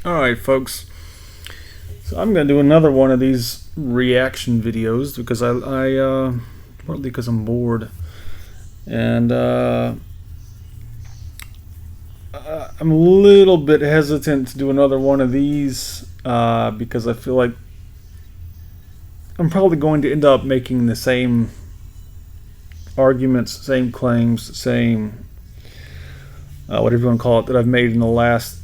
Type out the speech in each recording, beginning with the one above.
Alright, folks. So I'm going to do another one of these reaction videos because partly because I'm bored. And I'm a little bit hesitant to do another one of these because I feel like I'm probably going to end up making the same arguments, same claims, same whatever you want to call it that I've made in the last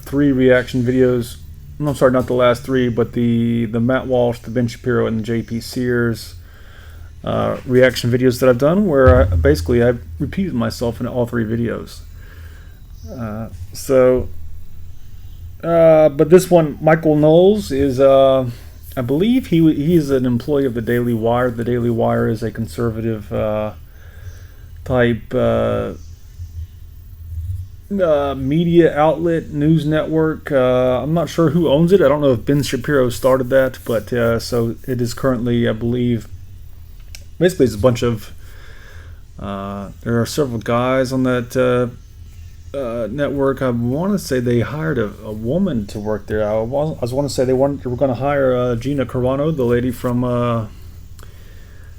three reaction videos. I'm sorry, not the last three, but the Matt Walsh, the Ben Shapiro, and the J.P. Sears reaction videos that I've done, where I've repeated myself in all three videos. But this one, Michael Knowles, is I believe he is an employee of the Daily Wire. The Daily Wire is a conservative type media outlet, news network. I'm not sure who owns it. I don't know if Ben Shapiro started that, but so it is currently, I believe, basically it's a bunch of there are several guys on that network. I want to say they hired a woman to work there. I want to say they were going to hire Gina Carano, the lady from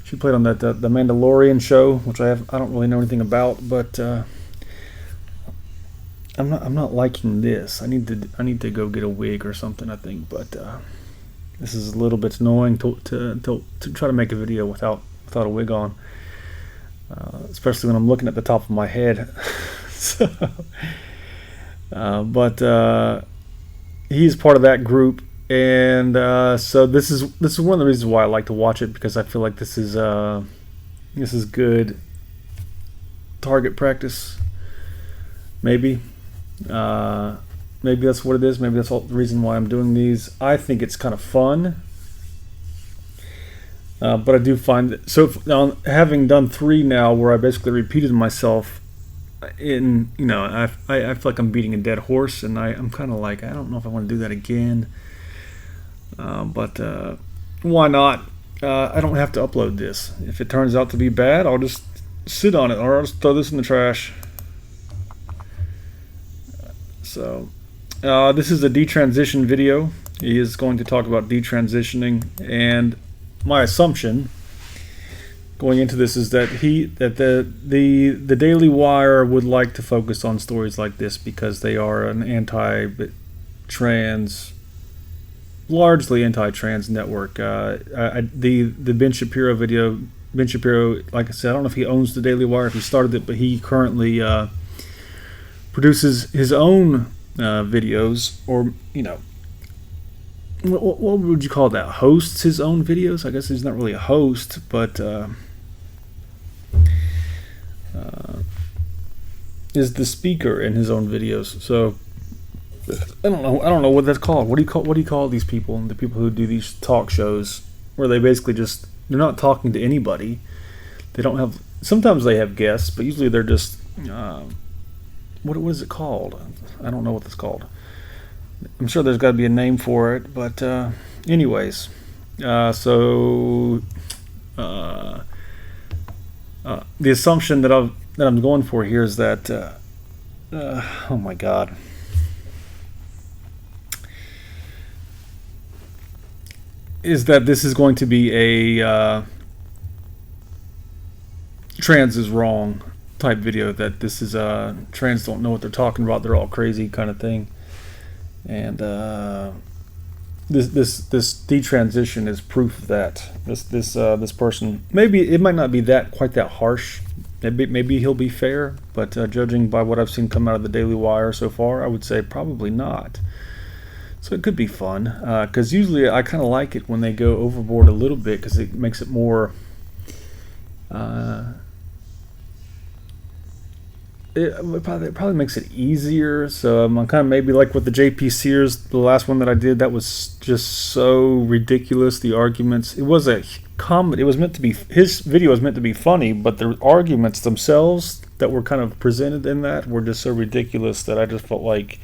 she played on that the Mandalorian show, which I don't really know anything about, but I'm not liking this. I need to go get a wig or something, I think, but this is a little bit annoying to try to make a video without a wig on, especially when I'm looking at the top of my head. So, but he's part of that group, and so this is one of the reasons why I like to watch it, because I feel like this is good target practice. Maybe that's what it is. Maybe that's the reason why I'm doing these. I think it's kind of fun, but I do find that, so now, having done three now where I basically repeated myself in, I feel like I'm beating a dead horse, and I'm kind of like, I don't know if I want to do that again, but why not? I don't have to upload this. If it turns out to be bad, I'll just sit on it, or I'll just throw this in the trash. So this is a detransition video. He is going to talk about detransitioning, and my assumption going into this is that the Daily Wire would like to focus on stories like this because they are an largely anti-trans network. The Ben Shapiro video, Ben Shapiro, like I said, I don't know if he owns the Daily Wire, if he started it, but he currently produces his own videos, or what would you call that? Hosts his own videos? I guess he's not really a host, but is the speaker in his own videos. So I don't know what that's called. What do you call these people? The people who do these talk shows where they basically they're not talking to anybody. They don't have. Sometimes they have guests, but usually they're just. What is it called? I don't know what it's called. I'm sure there's got to be a name for it, but anyways, the assumption that I'm going for here is that oh my God, is that this is going to be a trans is wrong type video, that this is trans don't know what they're talking about, they're all crazy kind of thing, and this detransition is proof of that. This person, maybe it might not be quite that harsh. Maybe he'll be fair, but judging by what I've seen come out of the Daily Wire so far, I would say probably not. So it could be fun, because usually I kind of like it when they go overboard a little bit, because it makes it more it probably makes it easier. So I'm kind of maybe like with the J.P. Sears, the last one that I did, that was just so ridiculous. The arguments, it was a comedy. It was meant to be, his video was meant to be funny, but the arguments themselves that were kind of presented in that were just so ridiculous that I just felt like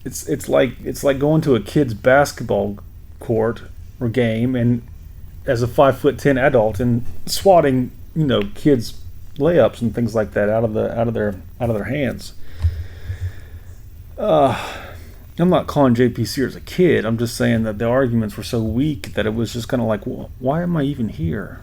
it's like going to a kid's basketball court or game, and as a 5'10" adult, and swatting kids layups and things like that out of their hands. I'm not calling JP Sears a kid. I'm just saying that the arguments were so weak that it was just kind of like, well, why am I even here?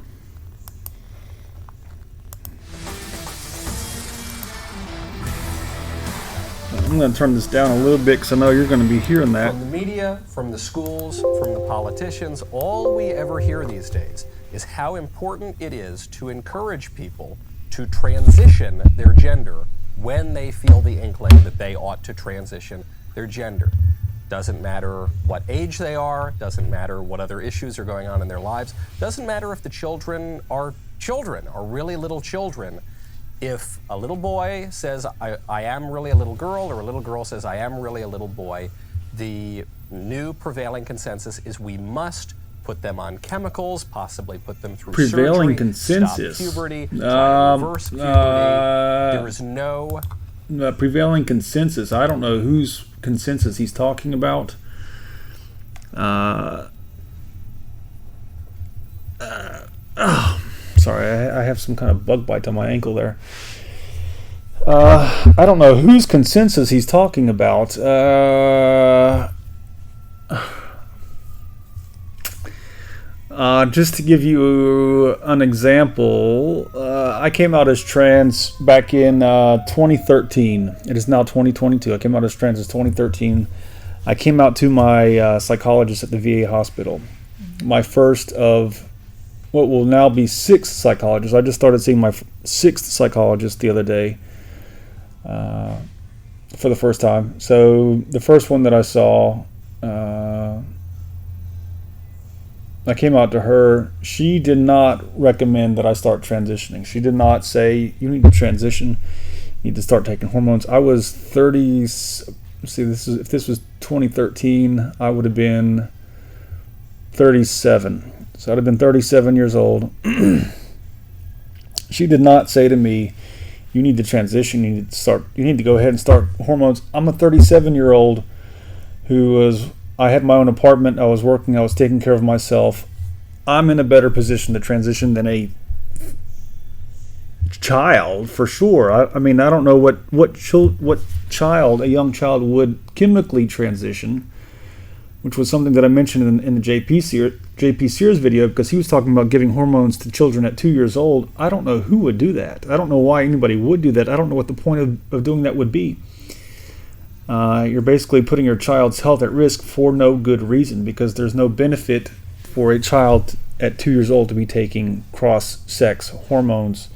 I'm going to turn this down a little bit because I know you're going to be hearing that. From the media, from the schools, from the politicians, all we ever hear these days is how important it is to encourage people to transition their gender when they feel the inkling that they ought to transition their gender. Doesn't matter what age they are, doesn't matter what other issues are going on in their lives, doesn't matter if the children, are really little children. If a little boy says, I am really a little girl, or a little girl says, I am really a little boy, the new prevailing consensus is we must put them on chemicals, possibly put them through prevailing surgery, consensus. stop puberty, try to reverse puberty. There is no... prevailing consensus. I don't know whose consensus he's talking about. Sorry, I have some kind of bug bite on my ankle there. I don't know whose consensus he's talking about. Just to give you an example, I came out as trans back in 2013. It is now 2022. I came out as trans in 2013. I came out to my psychologist at the VA hospital. My first of what will now be 6 psychologists. I just started seeing my 6th psychologist the other day for the first time. So the first one that I saw, I came out to her. She did not recommend that I start transitioning. She did not say, you need to transition, you need to start taking hormones. I was 30, let's see, if this was 2013, I would have been 37. So I'd have been 37 years old. She did not say to me, you need to transition, you need to go ahead and start hormones. I'm a 37-year-old I had my own apartment, I was working, I was taking care of myself. I'm in a better position to transition than a child, for sure. I mean, I don't know what child, a young child, would chemically transition, which was something that I mentioned in the JP Sears video, because he was talking about giving hormones to children at 2 years old. I don't know who would do that. I don't know why anybody would do that. I don't know what the point of doing that would be. You're basically putting your child's health at risk for no good reason, because there's no benefit for a child at 2 years old to be taking cross-sex hormones.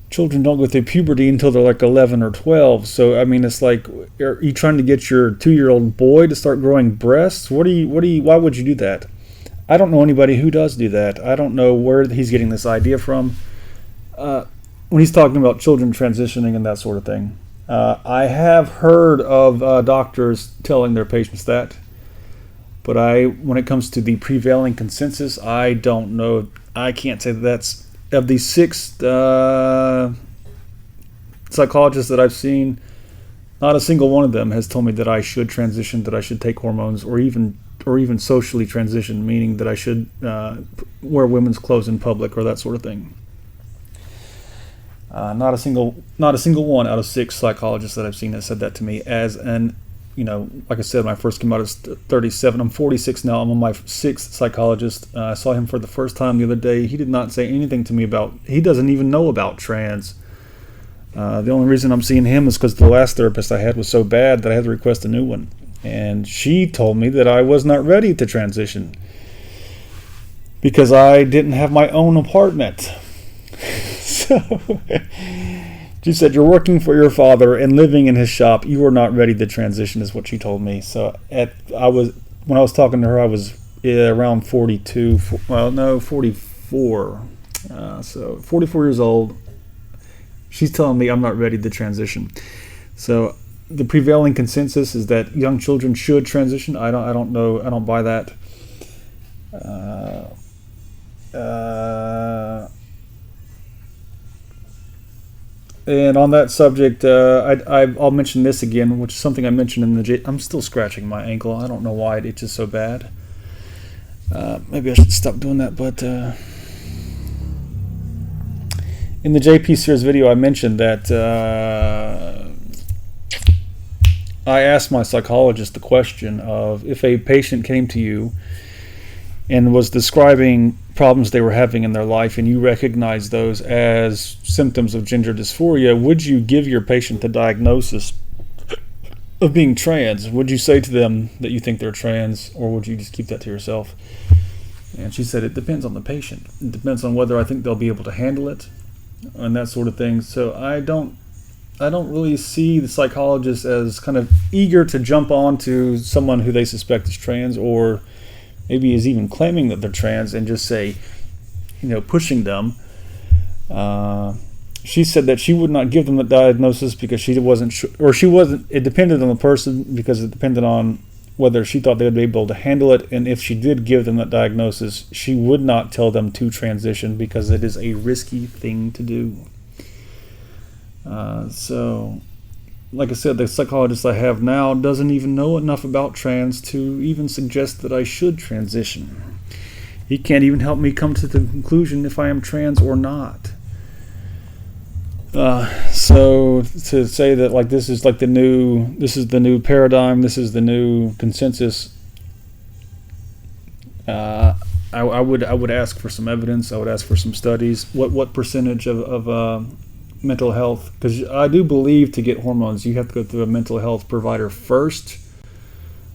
Children don't go through puberty until they're like 11 or 12. So, I mean, it's like, are you trying to get your 2-year-old boy to start growing breasts? Why would you do that? I don't know anybody who does do that. I don't know where he's getting this idea from. When he's talking about children transitioning and that sort of thing. I have heard of doctors telling their patients that, but when it comes to the prevailing consensus, I don't know. I can't say that that's, of the 6 psychologists that I've seen, not a single one of them has told me that I should transition, that I should take hormones, or even socially transition, meaning that I should wear women's clothes in public or that sort of thing. Not a single one out of 6 psychologists that I've seen has said that to me. As an, like I said, when I first came out as 37, I'm 46 now. I'm on my 6th psychologist. I saw him for the first time the other day. He did not say anything to me he doesn't even know about trans. The only reason I'm seeing him is because the last therapist I had was so bad that I had to request a new one. And she told me that I was not ready to transition because I didn't have my own apartment. So she said, you're working for your father and living in his shop. You are not ready to transition, is what she told me. So when I was talking to her, I was around 42. Well, no, 44. So 44 years old. She's telling me I'm not ready to transition. So the prevailing consensus is that young children should transition. I don't know. I don't buy that. And on that subject, I'll mention this again, which is something I mentioned in I'm still scratching my ankle. I don't know why it itches so bad. Maybe I should stop doing that. But in the JP Sears video, I mentioned that I asked my psychologist the question of, if a patient came to you and was describing problems they were having in their life and you recognize those as symptoms of gender dysphoria, would you give your patient the diagnosis of being trans? Would you say to them that you think they're trans, or would you just keep that to yourself? And she said, it depends on the patient. It depends on whether I think they'll be able to handle it and that sort of thing. So I don't really see the psychologist as kind of eager to jump on to someone who they suspect is trans, or maybe is even claiming that they're trans, and just say, pushing them. She said that she would not give them the diagnosis because she wasn't sure, or it depended on the person, because it depended on whether she thought they would be able to handle it. And if she did give them that diagnosis, she would not tell them to transition because it is a risky thing to do. So, like I said, the psychologist I have now doesn't even know enough about trans to even suggest that I should transition. He can't even help me come to the conclusion if I am trans or not. So to say that like this is the new paradigm, this is the new consensus, I would ask for some evidence. I would ask for some studies. What percentage of mental health, because I do believe to get hormones you have to go through a mental health provider first.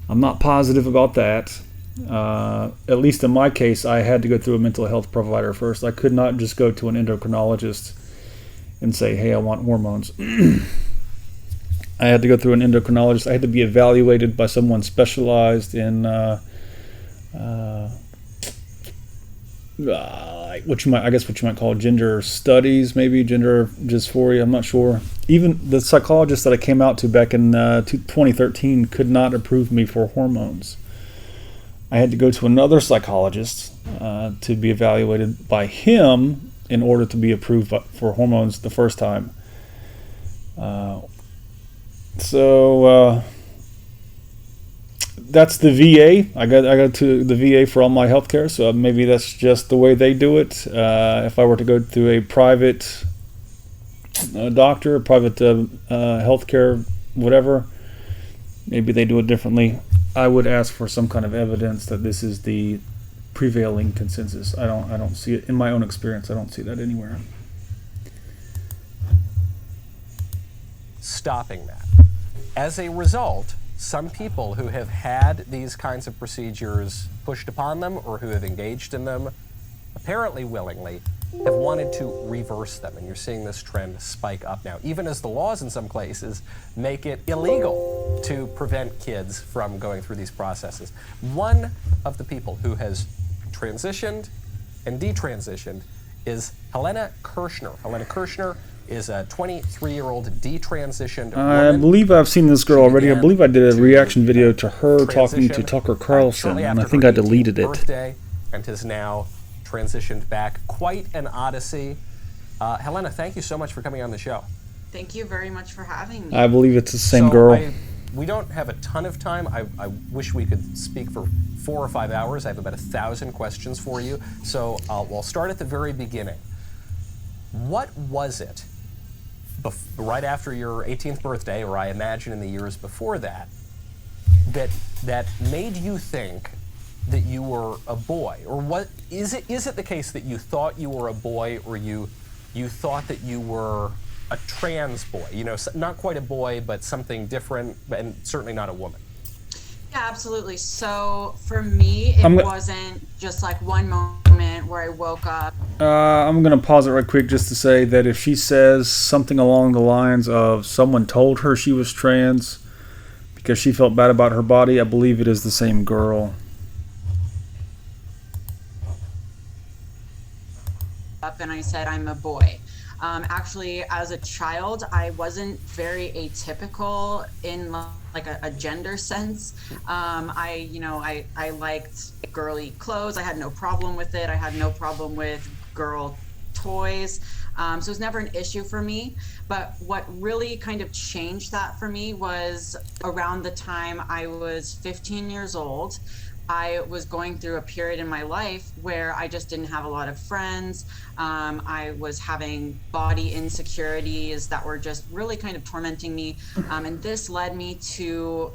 I'm not positive about that. At least in my case, I had to go through a mental health provider first. I could not just go to an endocrinologist and say, hey, I want hormones. I had to go through an endocrinologist. I had to be evaluated by someone specialized in what you might call gender studies, maybe gender dysphoria. I'm not sure. Even the psychologist that I came out to back in 2013 could not approve me for hormones. I had to go to another psychologist to be evaluated by him in order to be approved for hormones the first time. So that's the VA. I got to the VA for all my health care, so maybe that's just the way they do it. If I were to go to a private doctor, a private health care, whatever, maybe they do it differently. I would ask for some kind of evidence that this is the prevailing consensus. I don't see it in my own experience. I don't see that anywhere. Stopping that. As a result, some people who have had these kinds of procedures pushed upon them, or who have engaged in them, apparently willingly, have wanted to reverse them. And you're seeing this trend spike up now, even as the laws in some places make it illegal to prevent kids from going through these processes. One of the people who has transitioned and detransitioned is Helena Kerschner. Helena Kerschner is a 23-year-old detransitioned woman. I believe I've seen this girl already. I believe I did a reaction video to her talking to Tucker Carlson, and I think I deleted it. Birthday, and has now transitioned back. Quite an odyssey. Helena, thank you so much for coming on the show. Thank you very much for having me. I believe it's the same girl. We don't have a ton of time. I wish we could speak for 4 or 5 hours. I have about 1,000 questions for you. So we'll start at the very beginning. What was it right after your 18th birthday, or I imagine in the years before that, that made you think that you were a boy? Or what is it the case that you thought you were a boy, or you thought that you were a trans boy, not quite a boy, but something different, and certainly not a woman? Yeah, absolutely. So for me, it wasn't just like one moment where I woke up. I'm going to pause it right quick just to say that if she says something along the lines of someone told her she was trans because she felt bad about her body, I believe it is the same girl. Up and I said, I'm a boy. Actually, as a child, I wasn't very atypical in like a gender sense. I liked girly clothes. I had no problem with it. I had no problem with girl toys. So it was never an issue for me. But what really kind of changed that for me was around the time I was 15 years old, I was going through a period in my life where I just didn't have a lot of friends. I was having body insecurities that were just really kind of tormenting me. And this led me to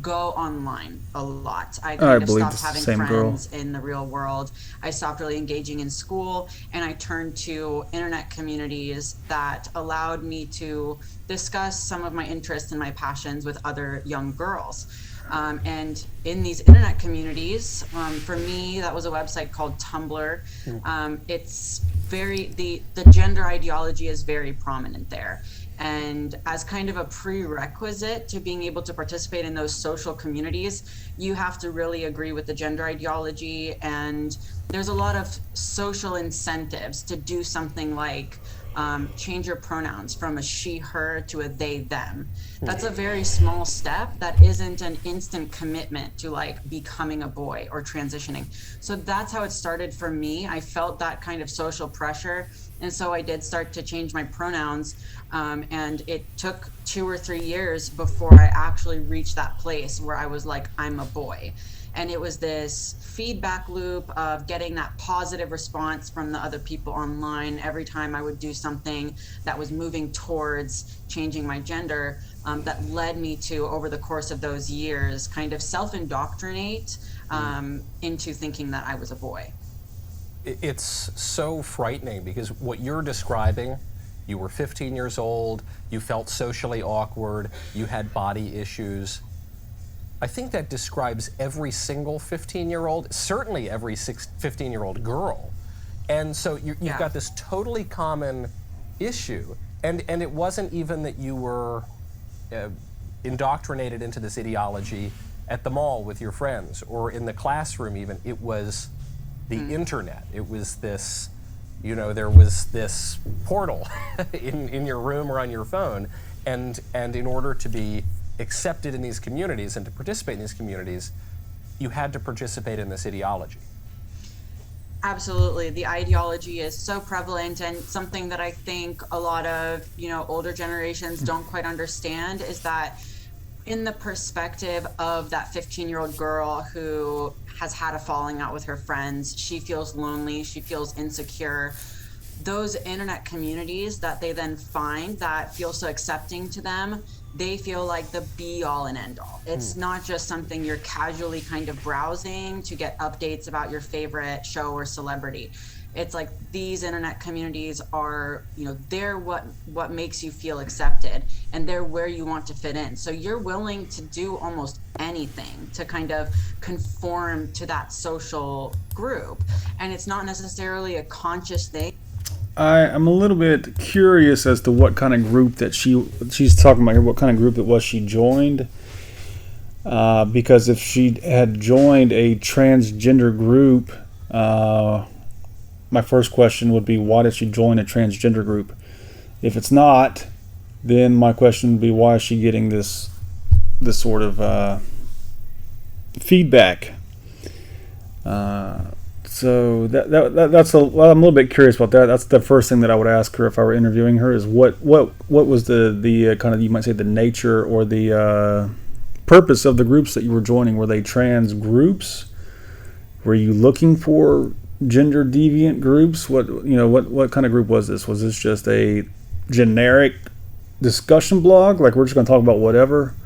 go online a lot. I kind of believe stopped it's the having same girl. friends in the real world. I stopped really engaging in school, and I turned to internet communities that allowed me to discuss some of my interests and my passions with other young girls. And in these internet communities, for me, that was a website called Tumblr. It's very, the gender ideology is very prominent there. And as kind of a prerequisite to being able to participate in those social communities, you have to really agree with the gender ideology. And there's a lot of social incentives to do something like change your pronouns from a she, her to a they, them. That's a very small step that isn't an instant commitment to like becoming a boy or transitioning. So that's how it started for me. I felt that kind of social pressure. And so I did start to change my pronouns. And it took 2 or 3 years before I actually reached that place where I was like, I'm a boy. And it was this feedback loop of getting that positive response from the other people online every time I would do something that was moving towards changing my gender, that led me to, over the course of those years, kind of self-indoctrinate into thinking that I was a boy. It's so frightening because what you're describing, you were 15 years old, you felt socially awkward, you had body issues. I think that describes every single 15-year-old, certainly every 15-year-old girl. And so you've got this totally common issue. And it wasn't even that you were indoctrinated into this ideology at the mall with your friends or in the classroom even. It was the internet. It was this, there was this portal in your room or on your phone. And in order to be accepted in these communities and to participate in these communities, you had to participate in this ideology. Absolutely. The ideology is so prevalent, and something that I think a lot of, older generations don't quite understand is that in the perspective of that 15-year-old girl who has had a falling out with her friends, she feels lonely, she feels insecure. Those internet communities that they then find that feel so accepting to them, they feel like the be-all and end-all. It's not just something you're casually kind of browsing to get updates about your favorite show or celebrity. It's like these internet communities are, they're what makes you feel accepted, and they're where you want to fit in. So you're willing to do almost anything to kind of conform to that social group. And it's not necessarily a conscious thing. I'm a little bit curious as to what kind of group that she's talking about here, what kind of group it was she joined. Because if she had joined a transgender group, my first question would be, why did she join a transgender group? If it's not, then my question would be, why is she getting this sort of feedback? So that's I'm a little bit curious about that. That's the first thing that I would ask her if I were interviewing her, is what was the kind of, you might say, the nature or the purpose of the groups that you were joining. Were they trans groups? Were you looking for gender deviant groups? What kind of group was this? Was this just a generic discussion blog, like we're just going to talk about whatever?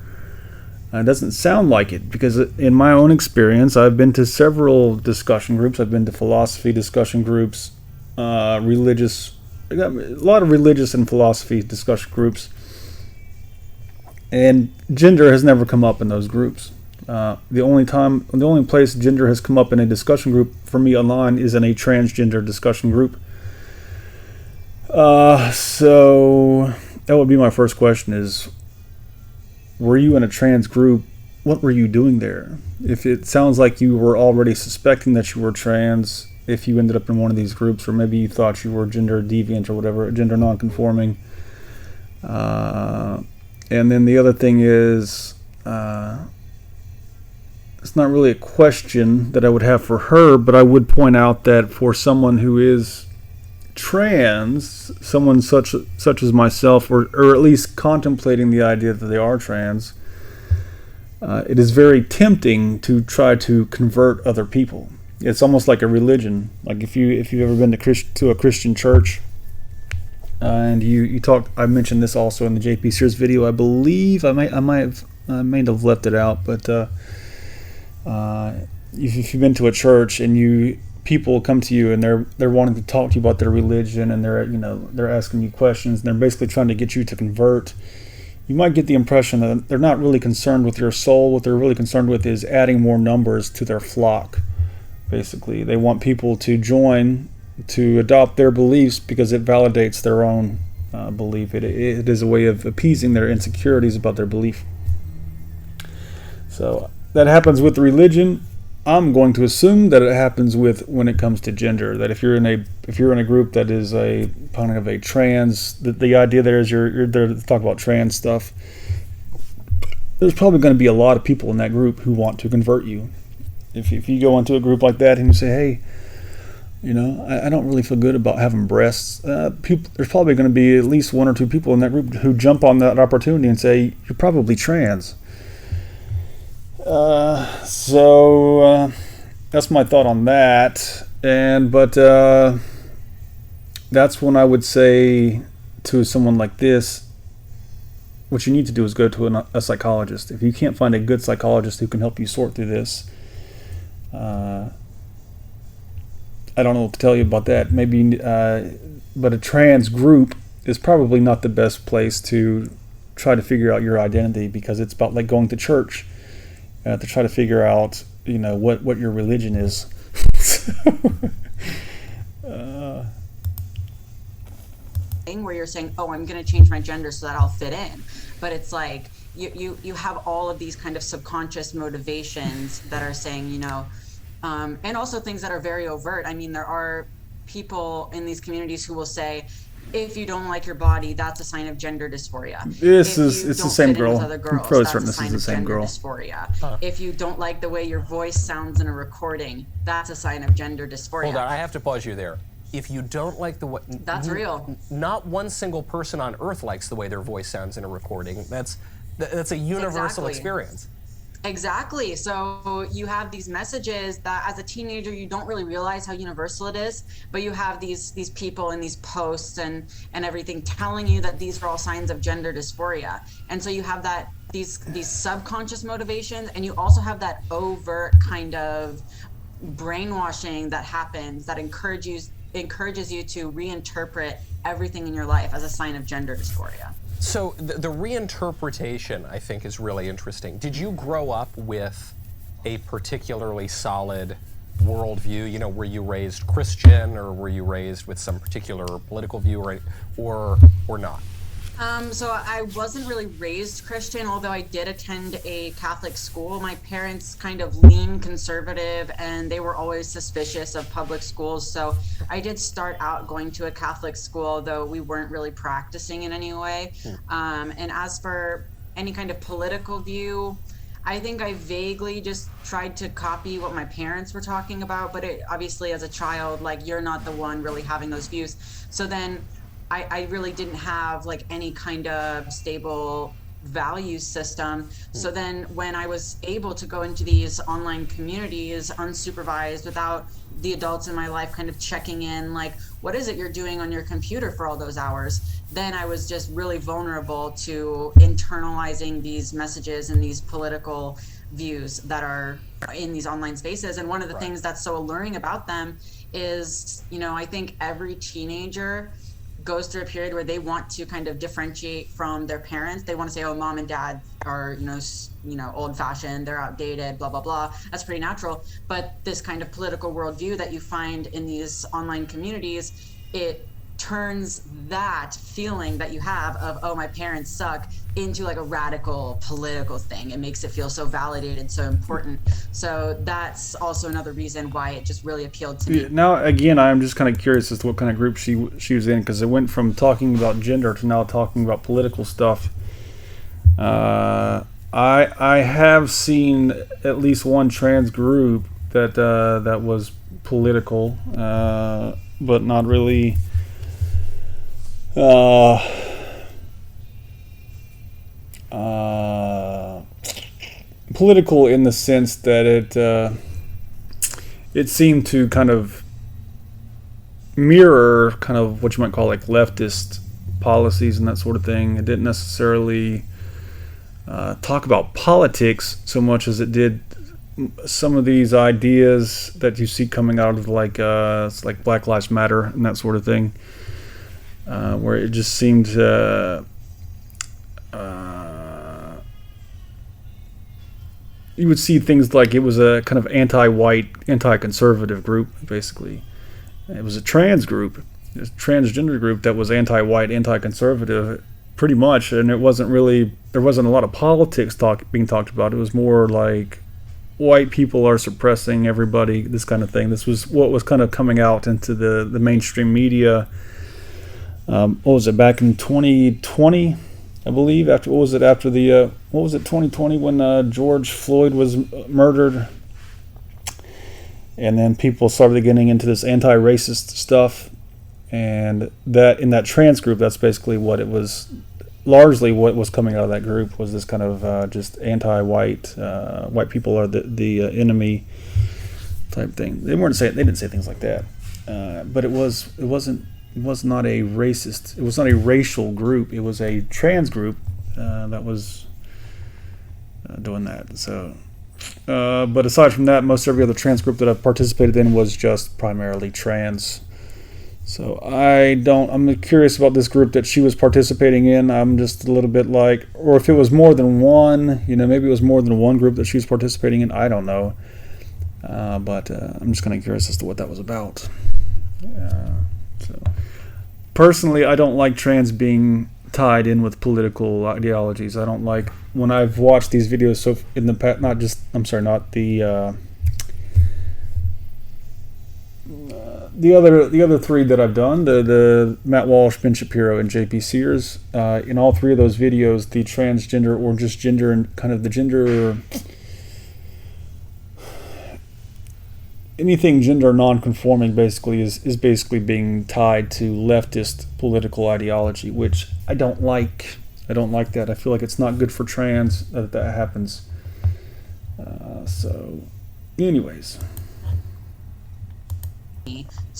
It doesn't sound like it, because in my own experience, I've been to several discussion groups. I've been to philosophy discussion groups, a lot of religious and philosophy discussion groups, and gender has never come up in those groups. The only place gender has come up in a discussion group for me online is in a transgender discussion group. So that would be my first question: is, were you in a trans group? What were you doing there? If it sounds like you were already suspecting that you were trans, if you ended up in one of these groups, or maybe you thought you were gender deviant or whatever, gender nonconforming. And then the other thing is, it's not really a question that I would have for her, but I would point out that for someone who is trans, someone such as myself, or at least contemplating the idea that they are trans, it is very tempting to try to convert other people. It's almost like a religion. Like if you've ever been to a Christian church, and you talk. I mentioned this also in the JP Sears video. I believe I may have left it out, but if you've been to a church and people come to you and they're wanting to talk to you about their religion, and they're asking you questions, and they're basically trying to get you to convert. You might get the impression that they're not really concerned with your soul. What they're really concerned with is adding more numbers to their flock. Basically, they want people to join, to adopt their beliefs because it validates their own belief. It is a way of appeasing their insecurities about their belief. So that happens with religion. I'm going to assume that it happens when it comes to gender. That if you're in a group that is a kind of a trans, the idea there is you're there to talk about trans stuff. There's probably going to be a lot of people in that group who want to convert you. If you go into a group like that and you say, hey, I don't really feel good about having breasts. There's probably going to be at least one or two people in that group who jump on that opportunity and say, you're probably trans. So that's my thought on that. But that's when I would say to someone like this, what you need to do is go to a psychologist. If you can't find a good psychologist who can help you sort through this, I don't know what to tell you about that. Maybe, but a trans group is probably not the best place to try to figure out your identity, because it's about like going to church to try to figure out, what your religion is. Where you're saying, oh, I'm going to change my gender so that I'll fit in, but it's like you have all of these kind of subconscious motivations that are saying, and also things that are very overt. I mean, there are people in these communities who will say, if you don't like your body, that's a sign of gender dysphoria. It's the same girl. I'm probably certain this is the same girl. Dysphoria. Huh. If you don't like the way your voice sounds in a recording, that's a sign of gender dysphoria. Hold on, I have to pause you there. If you don't like the way... That's real. Not one single person on Earth likes the way their voice sounds in a recording. That's a universal experience. Exactly. So you have these messages that as a teenager you don't really realize how universal it is, but you have these people in these posts and everything telling you that these are all signs of gender dysphoria. And so you have these subconscious motivations, and you also have that overt kind of brainwashing that happens that encourages you to reinterpret everything in your life as a sign of gender dysphoria. So the reinterpretation, I think, is really interesting. Did you grow up with a particularly solid worldview? Were you raised Christian, or were you raised with some particular political view, or not? So I wasn't really raised Christian, although I did attend a Catholic school. My parents kind of lean conservative, and they were always suspicious of public schools. So I did start out going to a Catholic school, though we weren't really practicing in any way. And as for any kind of political view, I think I vaguely just tried to copy what my parents were talking about. But obviously, as a child, you're not the one really having those views. So then I really didn't have any kind of stable value system. So then when I was able to go into these online communities unsupervised, without the adults in my life kind of checking in, what is it you're doing on your computer for all those hours, then I was just really vulnerable to internalizing these messages and these political views that are in these online spaces. And one of the things that's so alluring about them is, I think every teenager goes through a period where they want to kind of differentiate from their parents. They want to say, oh, mom and dad are, old fashioned, they're outdated, blah, blah, blah. That's pretty natural. But this kind of political worldview that you find in these online communities, it turns that feeling that you have of, oh, my parents suck, into a radical political thing. It makes it feel so validated, so important. So that's also another reason why it just really appealed to me. Now, again, I'm just kind of curious as to what kind of group she was in, because it went from talking about gender to now talking about political stuff. I have seen at least one trans group that was political, but not really. political in the sense that it seemed to kind of mirror kind of what you might call like leftist policies and that sort of thing. It didn't necessarily talk about politics so much as it did some of these ideas that you see coming out of like it's like Black Lives Matter and that sort of thing, where it just seemed you would see things like it was a kind of anti-white, anti-conservative group, basically. It was a trans group, a transgender group that was anti-white, anti-conservative, pretty much, and there wasn't a lot of politics being talked about. It was more like white people are suppressing everybody, this kind of thing. This was what was kind of coming out into the mainstream media. What was it, back in 2020? I believe after 2020 when George Floyd was murdered, and then people started getting into this anti-racist stuff, and that in that trans group, that's basically what it was. Largely, what was coming out of that group was this kind of just anti-white, white people are the enemy type thing. They didn't say things like that, but it was not a racist. It was not a racial group. It was a trans group that was doing that. So, but aside from that, most every other trans group that I've participated in was just primarily trans. So I'm curious about this group that she was participating in. I'm just a little bit like, or if it was more than one, maybe it was more than one group that she was participating in. I don't know. But I'm just kind of curious as to what that was about. So, personally, I don't like trans being tied in with political ideologies. I don't like when I've watched these videos. So in the past, not the other three that I've done, the Matt Walsh, Ben Shapiro, and JP Sears. In all three of those videos, the transgender or just gender and kind of the gender. Anything gender non-conforming basically is basically being tied to leftist political ideology, which I don't like. I don't like that. I feel like it's not good for trans that happens. So, anyways.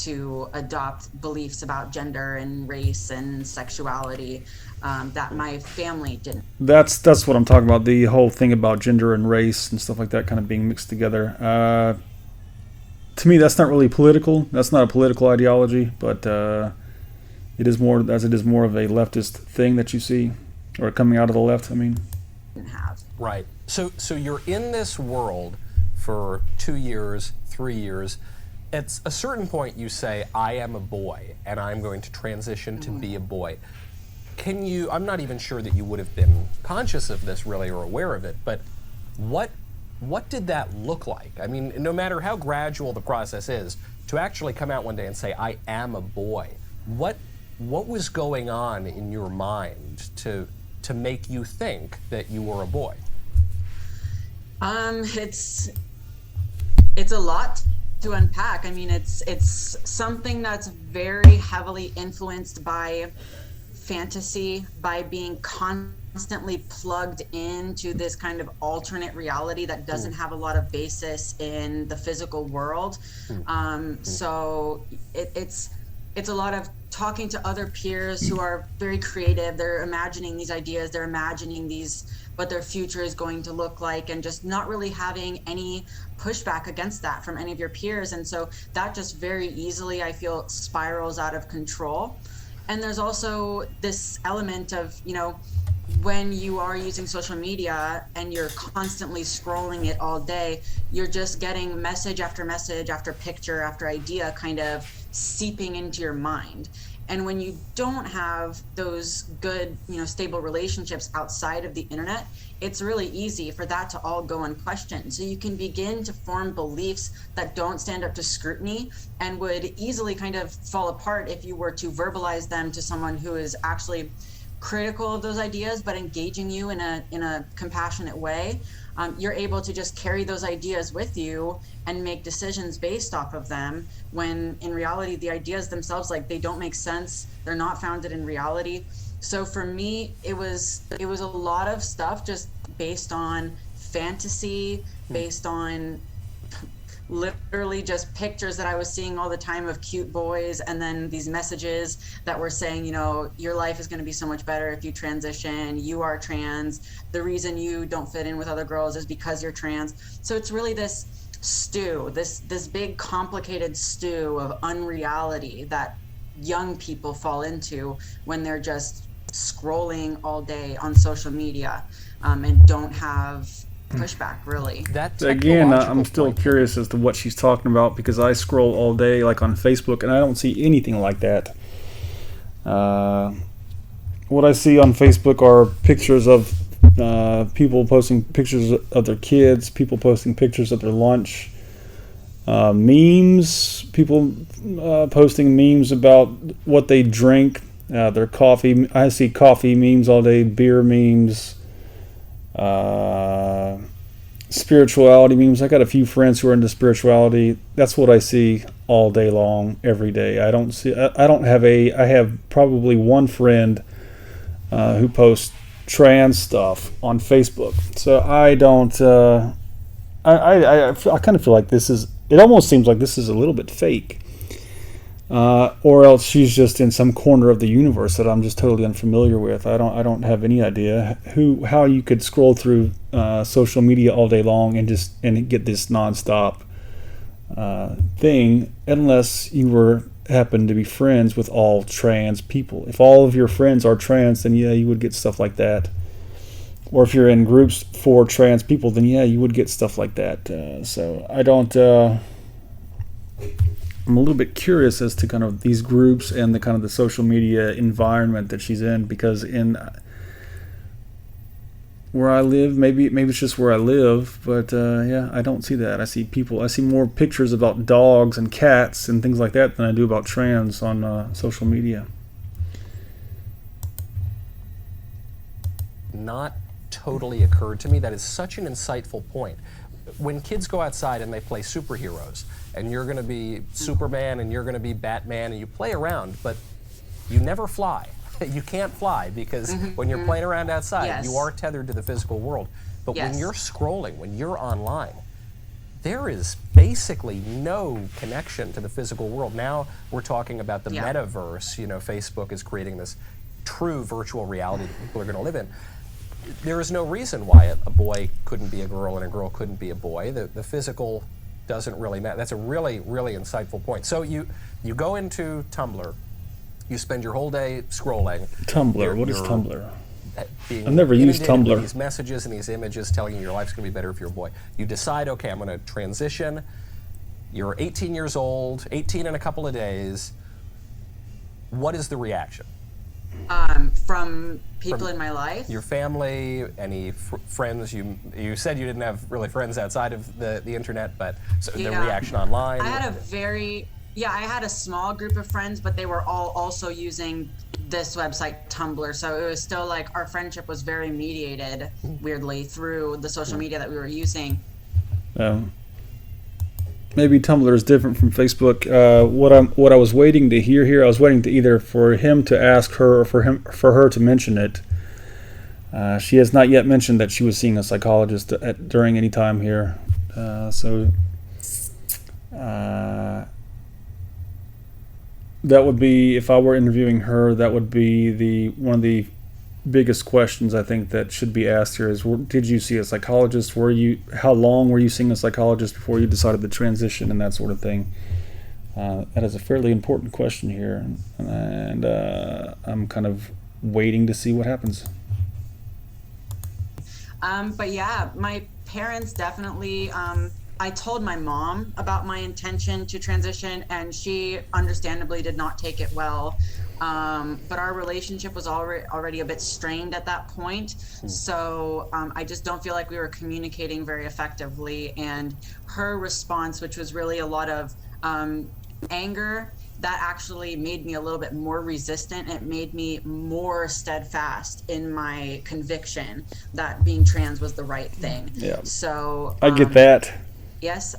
To adopt beliefs about gender and race and sexuality that my family didn't. That's what I'm talking about. The whole thing about gender and race and stuff like that kind of being mixed together. To me, that's not really political. That's not a political ideology, but it is more of a leftist thing that you see, or coming out of the left. I mean, right. So you're in this world for 2 years, 3 years. At a certain point, you say, "I am a boy, and I'm going to transition to be a boy." Can you? I'm not even sure that you would have been conscious of this really or aware of it, but what did that look like? I mean, no matter how gradual the process is, to actually come out one day and say, "I am a boy," what was going on in your mind to make you think that you were a boy? It's a lot to unpack. I mean, it's something that's very heavily influenced by fantasy, by being constantly plugged into this kind of alternate reality that doesn't have a lot of basis in the physical world. So it's a lot of talking to other peers who are very creative. They're imagining these ideas, they're imagining what their future is going to look like, and just not really having any pushback against that from any of your peers. And so that just very easily, I feel, spirals out of control. And there's also this element of, when you are using social media and you're constantly scrolling it all day, you're just getting message after message after picture after idea kind of seeping into your mind. And when you don't have those good, stable relationships outside of the internet, it's really easy for that to all go unquestioned. So you can begin to form beliefs that don't stand up to scrutiny and would easily kind of fall apart if you were to verbalize them to someone who is actually critical of those ideas, but engaging you in a compassionate way. You're able to just carry those ideas with you and make decisions based off of them, when in reality the ideas themselves, they don't make sense. They're not founded in reality. So for me, it was a lot of stuff just based on fantasy based on literally just pictures that I was seeing all the time of cute boys, and then these messages that were saying, you know, your life is going to be so much better if you transition, you are trans, the reason you don't fit in with other girls is because you're trans. So it's really this stew, this big complicated stew of unreality that young people fall into when they're just scrolling all day on social media, and don't have pushback, really. Again, I'm still curious as to what she's talking about, because I scroll all day, like on Facebook, and I don't see anything like that. What I see on Facebook are pictures of people posting pictures of their kids, people posting pictures of their lunch, memes, people posting memes about what they drink, their coffee. I see coffee memes all day, beer memes, spirituality memes. I got a few friends who are into spirituality. That's what I see all day long, every day. I have probably one friend who posts trans stuff on Facebook. So I don't. I kind of feel like this is. It almost seems like this is a little bit fake. Or else she's just in some corner of the universe that I'm just totally unfamiliar with. I don't have any idea how you could scroll through social media all day long and get this nonstop thing, unless you happen to be friends with all trans people. If all of your friends are trans, then yeah, you would get stuff like that. Or if you're in groups for trans people, then yeah, you would get stuff like that. So I don't. I'm a little bit curious as to kind of these groups and the kind of the social media environment that she's in, because in where I live, maybe it's just where I live, but yeah, I don't see that. I see more pictures about dogs and cats and things like that than I do about trans on social media. Not totally occurred to me. That is such an insightful point. When kids go outside and they play superheroes, and you're going to be Superman and you're going to be Batman, and you play around, but you never fly. You can't fly because when you're playing around outside, you are tethered to the physical world. But when you're scrolling, when you're online, there is basically no connection to the physical world. Now we're talking about the metaverse. You know, Facebook is creating this true virtual reality that people are going to live in. There is no reason why a boy couldn't be a girl and a girl couldn't be a boy. The physical doesn't really matter. That's a really, really insightful point. So you go into Tumblr, you spend your whole day scrolling. Tumblr, what is Tumblr? I've never used Tumblr. With these messages and these images telling you your life's going to be better if you're a boy. You decide, okay, I'm going to transition. You're 18 years old, 18 in a couple of days. What is the reaction? From people in my life? Your family, any friends? You said you didn't have really friends outside of the internet, but so the reaction online? I had a small group of friends, but they were all also using this website, Tumblr. So it was still like our friendship was very mediated, weirdly, through the social media that we were using. Maybe Tumblr is different from Facebook. What I was waiting to hear here, I was waiting to either for him to ask her or for her to mention it. She has not yet mentioned that she was seeing a psychologist during any time here. That would be, if I were interviewing her, that would be one of the biggest questions I think that should be asked here is, did you see a psychologist? How long were you seeing a psychologist before you decided to transition, and that sort of thing? That is a fairly important question here, and I'm kind of waiting to see what happens. But yeah, my parents definitely, I told my mom about my intention to transition, and she understandably did not take it well. But our relationship was already a bit strained at that point. So I just don't feel like we were communicating very effectively. And her response, which was really a lot of anger, that actually made me a little bit more resistant. It made me more steadfast in my conviction that being trans was the right thing. Yeah. So I get that. yes,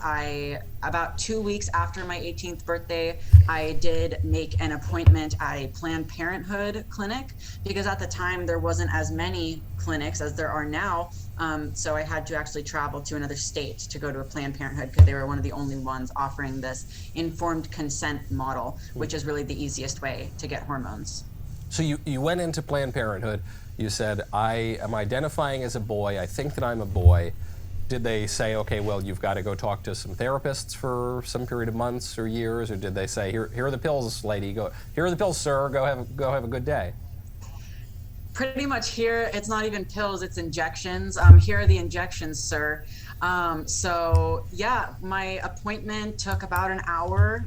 about 2 weeks after my 18th birthday, I did make an appointment at a Planned Parenthood clinic, because at the time there wasn't as many clinics as there are now. So I had to actually travel to another state to go to a Planned Parenthood, because they were one of the only ones offering this informed consent model, which is really the easiest way to get hormones. So you went into Planned Parenthood. You said, I am identifying as a boy. I think that I'm a boy. Did they say, okay, well, you've got to go talk to some therapists for some period of months or years? Or did they say, here are the pills, lady. Here are the pills, sir. Go have a good day. Pretty much here, it's not even pills, it's injections. Here are the injections, sir. So yeah, my appointment took about an hour.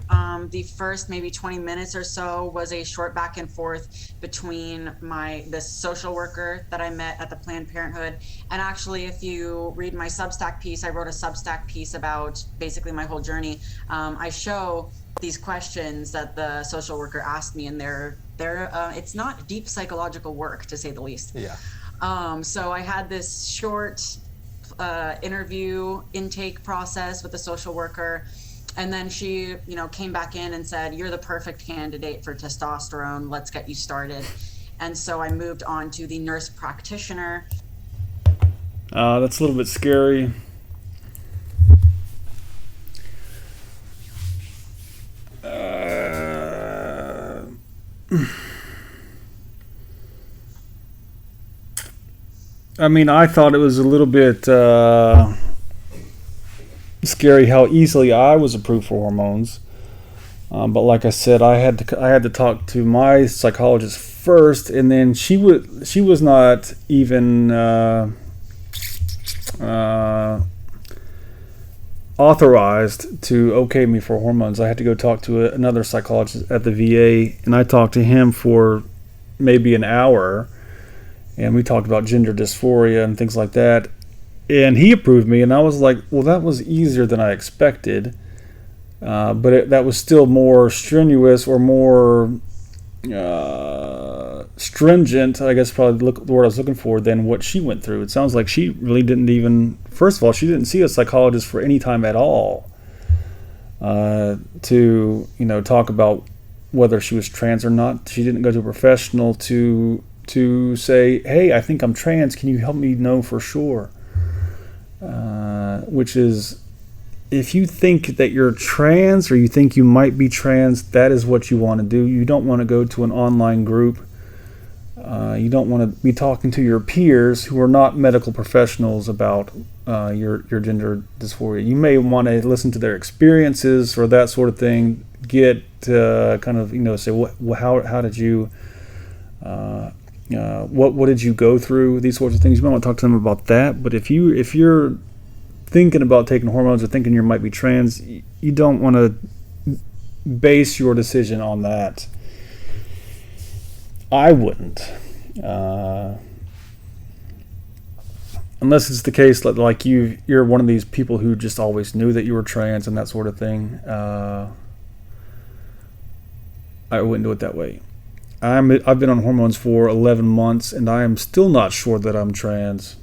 The first maybe 20 minutes or so was a short back and forth between the social worker that I met at the Planned Parenthood. And actually, if you read my Substack piece, I wrote a Substack piece about basically my whole journey. I show these questions that the social worker asked me, and it's not deep psychological work, to say the least. Yeah. So I had this short interview intake process with the social worker, and then she came back in and said, you're the perfect candidate for testosterone, let's get you started. And so I moved on to the nurse practitioner. That's a little bit scary. I mean, I thought it was a little bit scary how easily I was approved for hormones. But like I said, I had to talk to my psychologist first, and then she was not even authorized to okay me for hormones. I had to go talk to another psychologist at the VA, and I talked to him for maybe an hour, and we talked about gender dysphoria and things like that, and he approved me, and I was like, well, that was easier than I expected, but that was still more strenuous, or more stringent, I guess, probably the word I was looking for, than what she went through. It sounds like she really didn't even, first of all, she didn't see a psychologist for any time at all to talk about whether she was trans or not. She didn't go to a professional to say, hey, I think I'm trans, can you help me know for sure? Which is, if you think that you're trans, or you think you might be trans, that is what you want to do. You don't want to go to an online group. You don't want to be talking to your peers who are not medical professionals about your gender dysphoria. You may want to listen to their experiences or that sort of thing. Get kind of say, how did you what did you go through? These sorts of things. You might want to talk to them about that. But if you're thinking about taking hormones, or thinking you might be trans, you don't want to base your decision on that. I wouldn't, unless it's the case that, like, you're one of these people who just always knew that you were trans and that sort of thing. I wouldn't do it that way. I've been on hormones for 11 months, and I am still not sure that I'm trans.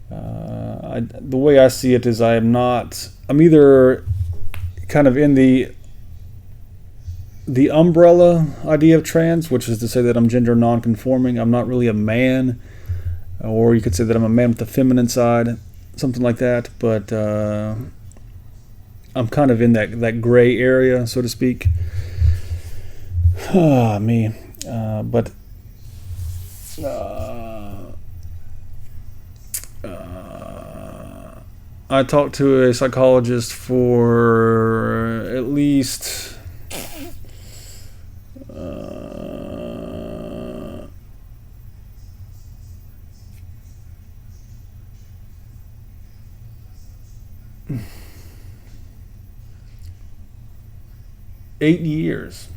The way I see it is, I'm either kind of in the umbrella idea of trans, which is to say that I'm gender non-conforming. I'm not really a man, or you could say that I'm a man with the feminine side, something like that. But I'm kind of in that gray area, so to speak. Me. But I talked to a psychologist for at least 8 years.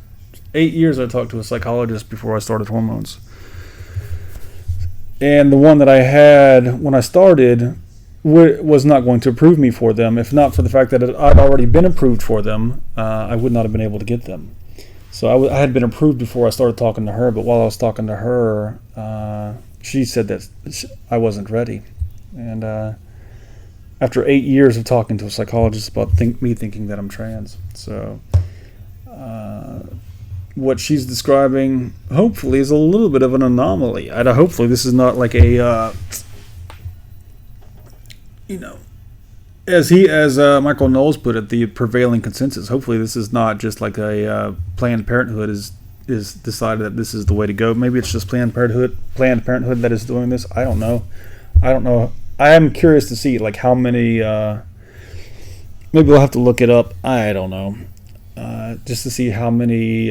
8 years I talked to a psychologist before I started hormones. And the one that I had when I started was not going to approve me for them. If not for the fact that I'd already been approved for them, I would not have been able to get them. So I had been approved before I started talking to her, but while I was talking to her, she said that I wasn't ready. And after 8 years of talking to a psychologist about me thinking that I'm trans. So what she's describing hopefully is a little bit of an anomaly. Hopefully this is not like a as Michael Knowles put it, the prevailing consensus. Hopefully this is not just like a Planned Parenthood is decided that this is the way to go. Maybe it's just Planned Parenthood that is doing this. I don't know. I am curious to see like how many. Maybe we'll have to look it up. I don't know. Just to see how many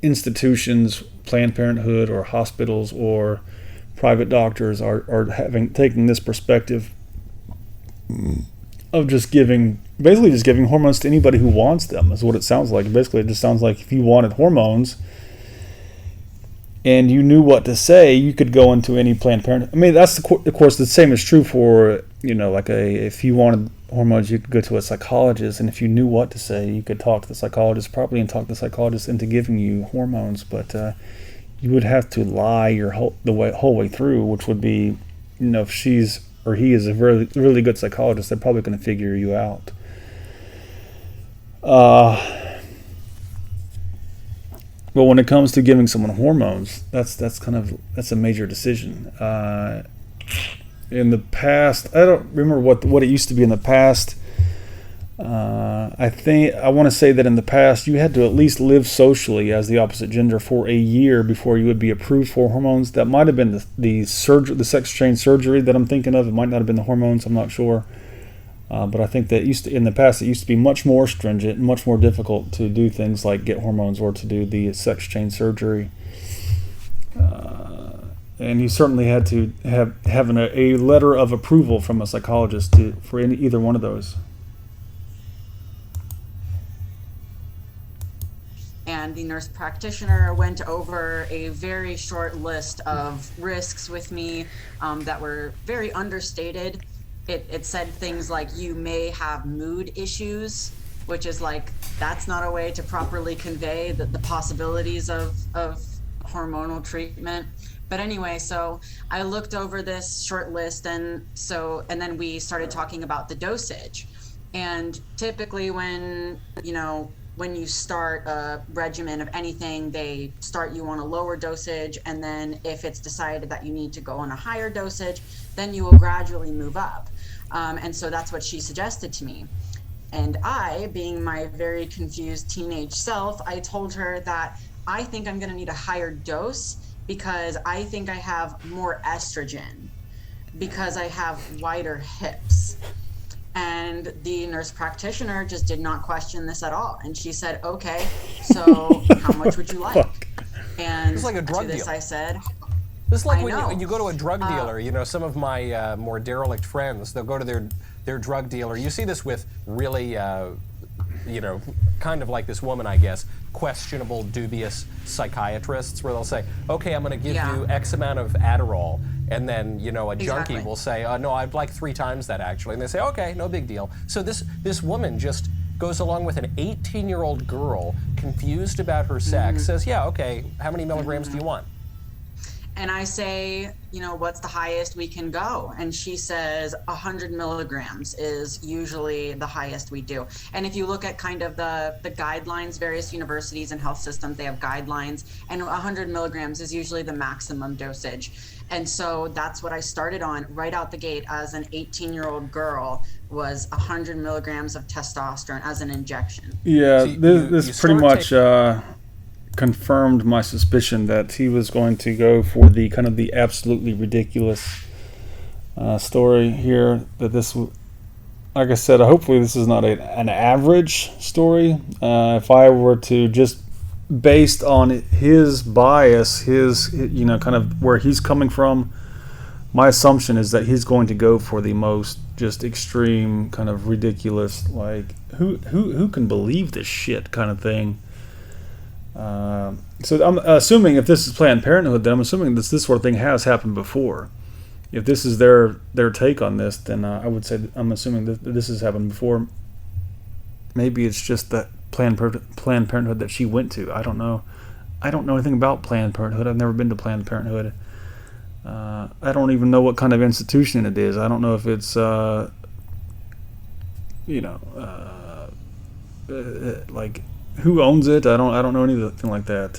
institutions, Planned Parenthood or hospitals or private doctors are taking this perspective of basically just giving hormones to anybody who wants them, is what it sounds like. Basically, it just sounds like if you wanted hormones and you knew what to say, you could go into any Planned Parenthood. I mean, that's of course the same is true for, like if you wanted hormones, you could go to a psychologist, and if you knew what to say, you could talk to the psychologist properly and talk the psychologist into giving you hormones. But you would have to lie the whole way through, which would be, if she's or he is a really, really good psychologist, they're probably going to figure you out. But when it comes to giving someone hormones, that's a major decision. In the past, I don't remember what it used to be in the past. I want to say that in the past you had to at least live socially as the opposite gender for a year before you would be approved for hormones. That might have been the sex change surgery that I'm thinking of. It might not have been the hormones. I'm not sure. But I think that in the past it used to be much more stringent and much more difficult to do things like get hormones or to do the sex change surgery. And you certainly had to have a letter of approval from a psychologist for either one of those. And the nurse practitioner went over a very short list of risks with me that were very understated. It said things like you may have mood issues, which is like, that's not a way to properly convey the possibilities of hormonal treatment. But anyway, so I looked over this short list, and then we started talking about the dosage. And typically when you start a regimen of anything, they start you on a lower dosage, and then if it's decided that you need to go on a higher dosage, then you will gradually move up. And so that's what she suggested to me. And I, being my very confused teenage self, I told her that I think I'm going to need a higher dose because I think I have more estrogen because I have wider hips. And the nurse practitioner just did not question this at all. And she said, okay, so how much would you like? And it's like a drug to this deal. I said, It's like when you go to a drug dealer, some of my more derelict friends, they'll go to their drug dealer. You see this with really, kind of like this woman, I guess, questionable, dubious psychiatrists, where they'll say, okay, I'm going to give you X amount of Adderall. And then, a junkie will say, no, I'd like 3 times that, actually. And they say, okay, no big deal. So this woman just goes along with an 18-year-old girl, confused about her sex, says, yeah, okay, how many milligrams do you want? And I say, what's the highest we can go? And she says 100 milligrams is usually the highest we do. And if you look at kind of the guidelines, various universities and health systems, they have guidelines, and 100 milligrams is usually the maximum dosage. And so that's what I started on right out the gate as an 18-year-old girl, was 100 milligrams of testosterone as an injection. Yeah, So this pretty much confirmed my suspicion that he was going to go for the kind of the absolutely ridiculous story here. That this, like I said, hopefully this is not an average story. If I were to just, based on his bias, his kind of where he's coming from, my assumption is that he's going to go for the most just extreme kind of ridiculous, like who can believe this shit kind of thing. So I'm assuming if this is Planned Parenthood, then I'm assuming this sort of thing has happened before. If this is their take on this, then I would say I'm assuming that this has happened before. Maybe it's just that Planned Parenthood that she went to. I don't know. I don't know anything about Planned Parenthood. I've never been to Planned Parenthood. I don't even know what kind of institution it is. I don't know if it's like who owns it. I don't know anything like that.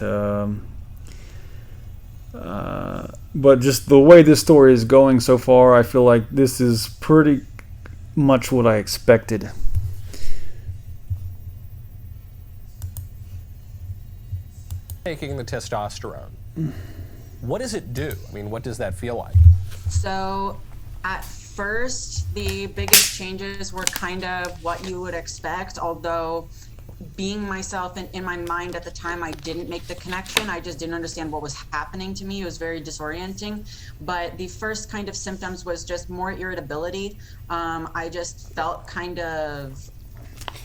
But just the way this story is going so far, I feel like this is pretty much what I expected. Taking the testosterone. What does it do? I mean, what does that feel like? So at first, the biggest changes were kind of what you would expect, although being myself in my mind at the time, I didn't make the connection. I just didn't understand what was happening to me. It was very disorienting. But the first kind of symptoms was just more irritability. I just felt kind of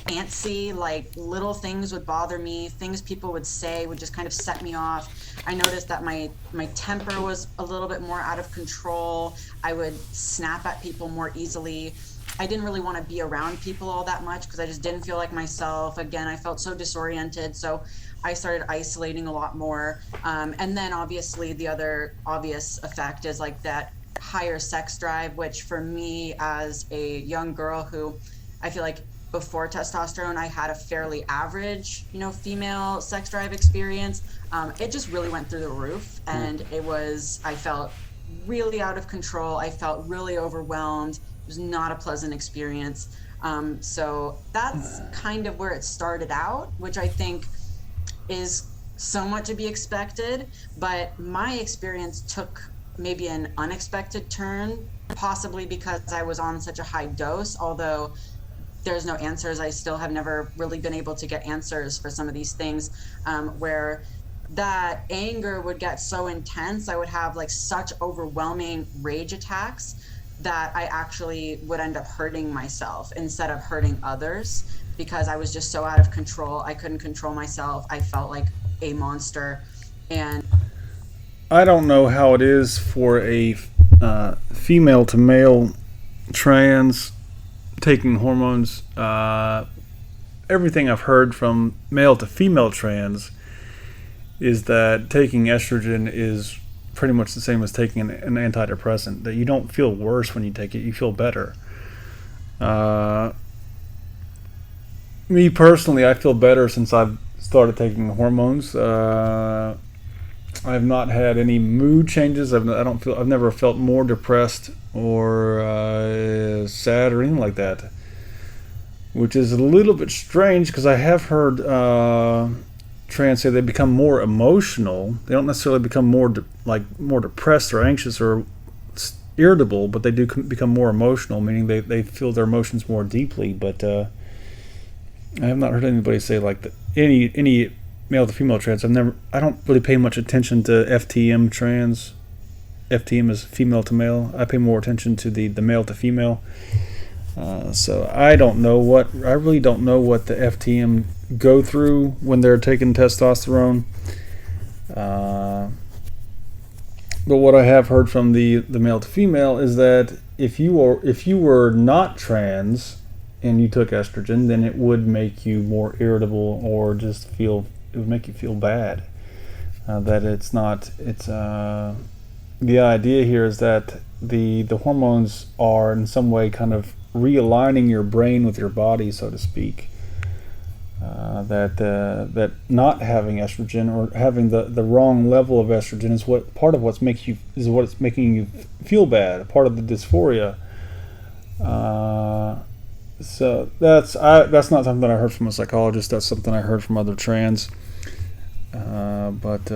antsy, like little things would bother me, things people would say would just kind of set me off. I noticed that my temper was a little bit more out of control. I would snap at people more easily. I didn't really want to be around people all that much because I just didn't feel like myself. Again, I felt so disoriented, so I started isolating a lot more. And then obviously the other obvious effect is like that higher sex drive, which for me as a young girl who I feel like before testosterone, I had a fairly average, female sex drive experience. It just really went through the roof, and I felt really out of control. I felt really overwhelmed. It was not a pleasant experience. So that's kind of where it started out, which I think is somewhat to be expected, but my experience took maybe an unexpected turn, possibly because I was on such a high dose, although there's no answers. I still have never really been able to get answers for some of these things, where that anger would get so intense. I would have like such overwhelming rage attacks that I actually would end up hurting myself instead of hurting others because I was just so out of control. I couldn't control myself. I felt like a monster. And I don't know how it is for a female to male trans taking hormones. Everything I've heard from male to female trans is that taking estrogen is pretty much the same as taking an antidepressant, that you don't feel worse when you take it, you feel better. Me personally, I feel better since I've started taking hormones. I've not had any mood changes. I've never felt more depressed or sad or anything like that, which is a little bit strange because I have heard trans say they become more emotional. They don't necessarily become more depressed or anxious or irritable, but they do become more emotional, meaning they feel their emotions more deeply. But I have not heard anybody say like that. Any male to female trans. I don't really pay much attention to FTM trans. FTM is female to male. I pay more attention to the male to female. So I really don't know what the FTM go through when they're taking testosterone. But what I have heard from the male to female is that if you were not trans and you took estrogen, then it would make you more irritable or it would make you feel bad. That it's the idea here is that the hormones are in some way kind of realigning your brain with your body, so to speak. That not having estrogen or having the wrong level of estrogen is what's making you feel bad. Part of the dysphoria. So that's not something I heard from a psychologist. That's something I heard from other trans. But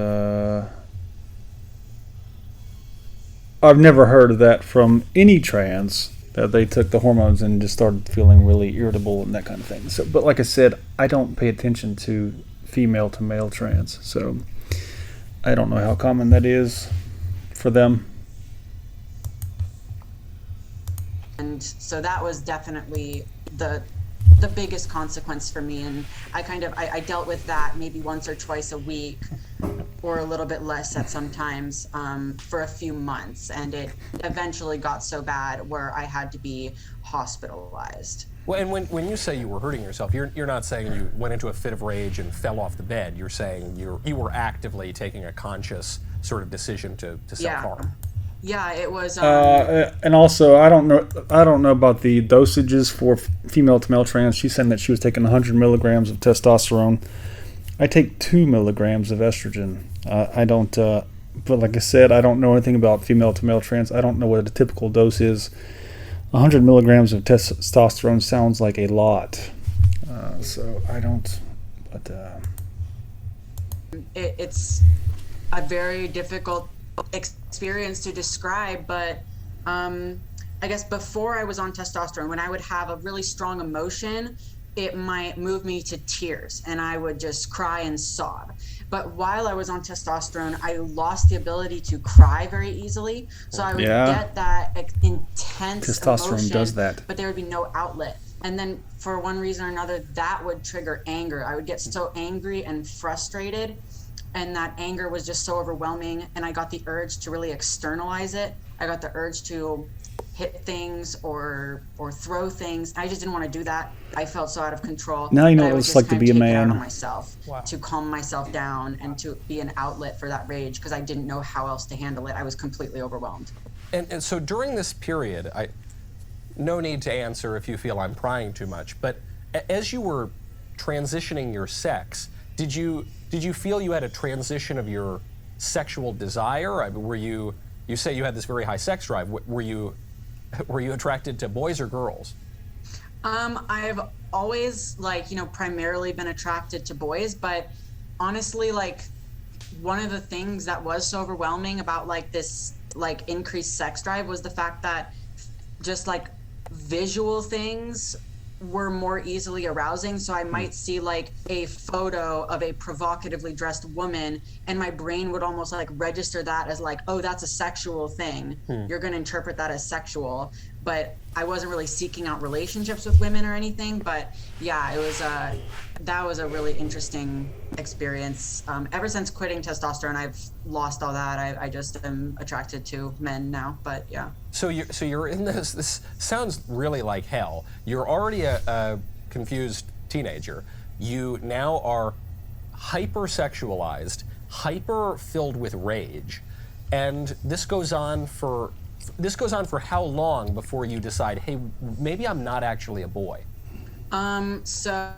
I've never heard of that from any trans, that they took the hormones and just started feeling really irritable and that kind of thing. So, but like I said, I don't pay attention to female to male trans, so I don't know how common that is for them. And so that was definitely the biggest consequence for me, and I dealt with that maybe once or twice a week or a little bit less at sometimes for a few months, and it eventually got so bad where I had to be hospitalized. Well, and when you say you were hurting yourself, you're not saying you went into a fit of rage and fell off the bed. You're saying you were actively taking a conscious sort of decision to self-harm. Yeah, it was. And also, I don't know about the dosages for female to male trans. She's saying that she was taking 100 milligrams of testosterone. I take 2 milligrams of estrogen. I don't. But like I said, I don't know anything about female to male trans. I don't know what a typical dose is. 100 milligrams of testosterone sounds like a lot. So I don't. But it's a very difficult experience to describe, but I guess before I was on testosterone, when I would have a really strong emotion, it might move me to tears and I would just cry and sob. But while I was on testosterone, I lost the ability to cry very easily. So I would get that intense testosterone emotion, does that. but there would be no outlet. And then for one reason or another, that would trigger anger. I would get so angry and frustrated, and that anger was just so overwhelming, and I got the urge to really externalize it. I got the urge to hit things or throw things. I just didn't want to do that. I felt so out of control. Now you know what what it's like to be a man. On myself, to calm myself down and to be an outlet for that rage, because I didn't know how else to handle it. I was completely overwhelmed. And so during this period, no need to answer if you feel I'm prying too much, but as you were transitioning your sex, did you feel you had a transition of your sexual desire? I mean, you say you had this very high sex drive. Were you attracted to boys or girls? I've always primarily been attracted to boys, but honestly, one of the things that was so overwhelming about this increased sex drive was the fact that just visual things were more easily arousing. So I might see a photo of a provocatively dressed woman, and my brain would almost register that as oh, that's a sexual thing. You're going to interpret that as sexual. But I wasn't really seeking out relationships with women or anything. But yeah, it was that was a really interesting experience. Ever since quitting testosterone, I've lost all that. I just am attracted to men now. But yeah. So you're in this. This sounds really like hell. You're already a confused teenager. You now are hypersexualized, hyper filled with rage, and this goes on for how long before you decide, hey, maybe I'm not actually a boy? So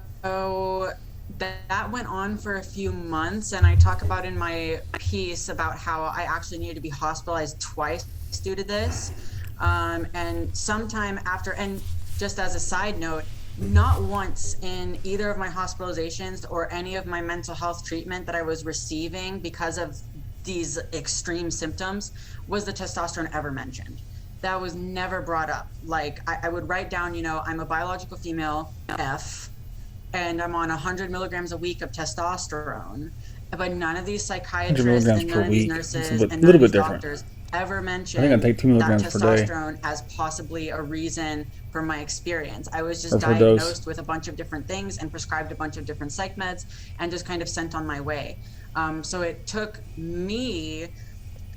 that went on for a few months, and I talk about in my piece about how I actually needed to be hospitalized twice due to this. And sometime after, and just as a side note, not once in either of my hospitalizations or any of my mental health treatment that I was receiving because of these extreme symptoms was the testosterone ever mentioned. That was never brought up. I would write down, I'm a biological female, F, and I'm on 100 milligrams a week of testosterone. But none of these psychiatrists and none of these nurses and none of these doctors ever mentioned that testosterone as possibly a reason for my experience. I was just diagnosed with a bunch of different things and prescribed a bunch of different psych meds and just kind of sent on my way. So it took me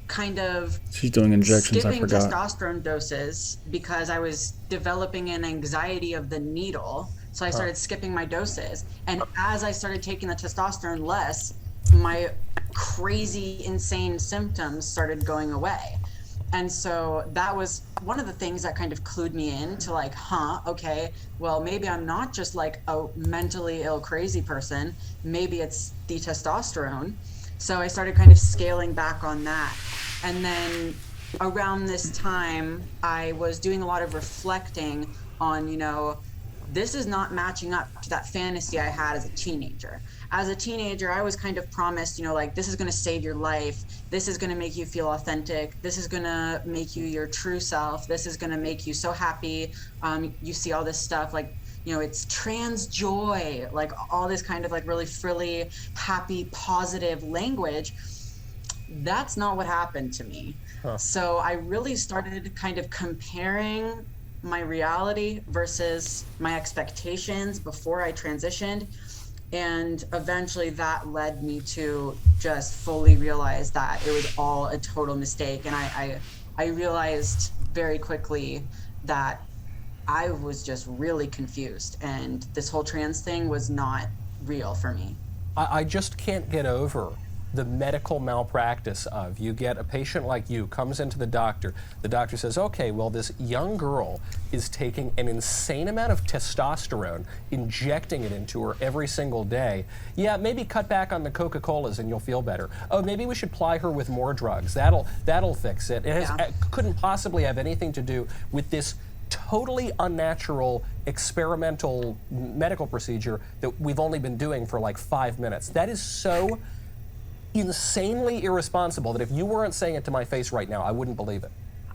kind of she's doing injections, skipping testosterone doses because I was developing an anxiety of the needle. So I started skipping my doses. And as I started taking the testosterone less, my crazy, insane symptoms started going away. And so that was one of the things that kind of clued me in to okay, well, maybe I'm not just a mentally ill, crazy person. Maybe it's the testosterone. So I started kind of scaling back on that. And then around this time, I was doing a lot of reflecting on, this is not matching up to that fantasy I had as a teenager. As a teenager, I was kind of promised, this is going to save your life. This is going to make you feel authentic. This is going to make you your true self. This is going to make you so happy. You see all this stuff it's trans joy, all this kind of really frilly, happy, positive language. That's not what happened to me. So I really started kind of comparing my reality versus my expectations before I transitioned. And eventually that led me to just fully realize that it was all a total mistake. And I realized very quickly that I was just really confused, and this whole trans thing was not real for me. I just can't get over the medical malpractice of, you get a patient like you comes into the doctor says, okay, well, this young girl is taking an insane amount of testosterone, injecting it into her every single day. Yeah, maybe cut back on the Coca-Colas and you'll feel better. Oh, maybe we should ply her with more drugs. That'll fix it. It couldn't possibly have anything to do with this totally unnatural experimental medical procedure that we've only been doing for like 5 minutes. That is so insanely irresponsible that if you weren't saying it to my face right now, I wouldn't believe it.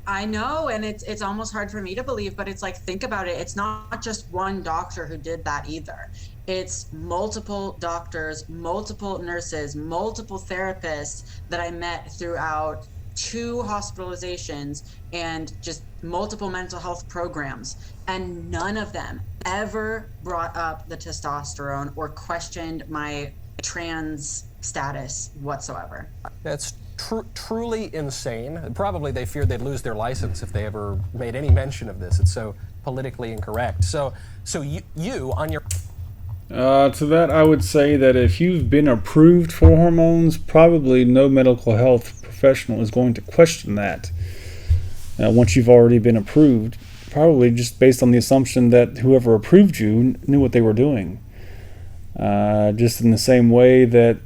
I know, and it's almost hard for me to believe, but it's like, think about it. It's not just one doctor who did that either. It's multiple doctors, multiple nurses, multiple therapists that I met throughout 2 hospitalizations and just multiple mental health programs, and none of them ever brought up the testosterone or questioned my trans status whatsoever. That's truly insane. Probably they feared they'd lose their license if they ever made any mention of this. It's so politically incorrect. So you on your... To that, I would say that if you've been approved for hormones, probably no medical health professional is going to question that. Once you've already been approved, probably just based on the assumption that whoever approved you knew what they were doing. Just in the same way that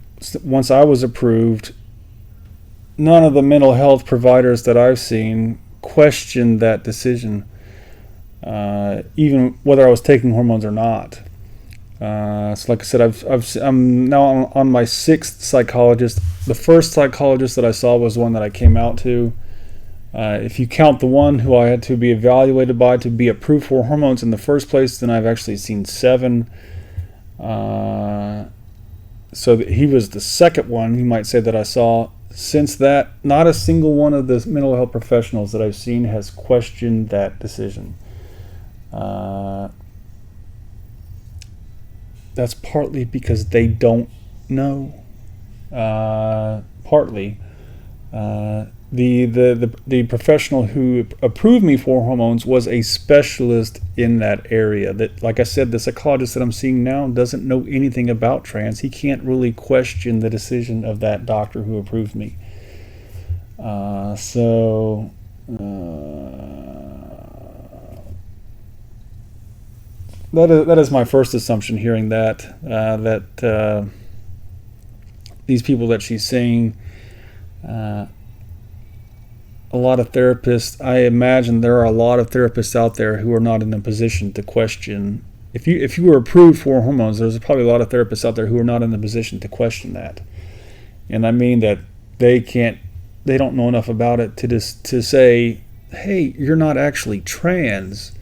once I was approved, none of the mental health providers that I've seen questioned that decision, even whether I was taking hormones or not. So like I said, I'm now on my 6th psychologist. The first psychologist that I saw was the one that I came out to. If you count the one who I had to be evaluated by to be approved for hormones in the first place, then I've actually seen 7. So he was the second one, you might say, that I saw. Since that, not a single one of the mental health professionals that I've seen has questioned that decision. That's partly because they don't know. Partly. The professional who approved me for hormones was a specialist in that area. That, like I said, the psychologist that I'm seeing now doesn't know anything about trans. He can't really question the decision of that doctor who approved me. That is my first assumption. Hearing that these people that she's seeing. A lot of therapists, I imagine there are a lot of therapists out there who are not in a position to question. If you were approved for hormones, there's probably a lot of therapists out there who are not in the position to question that. And I mean that they don't know enough about it to say, hey, you're not actually trans.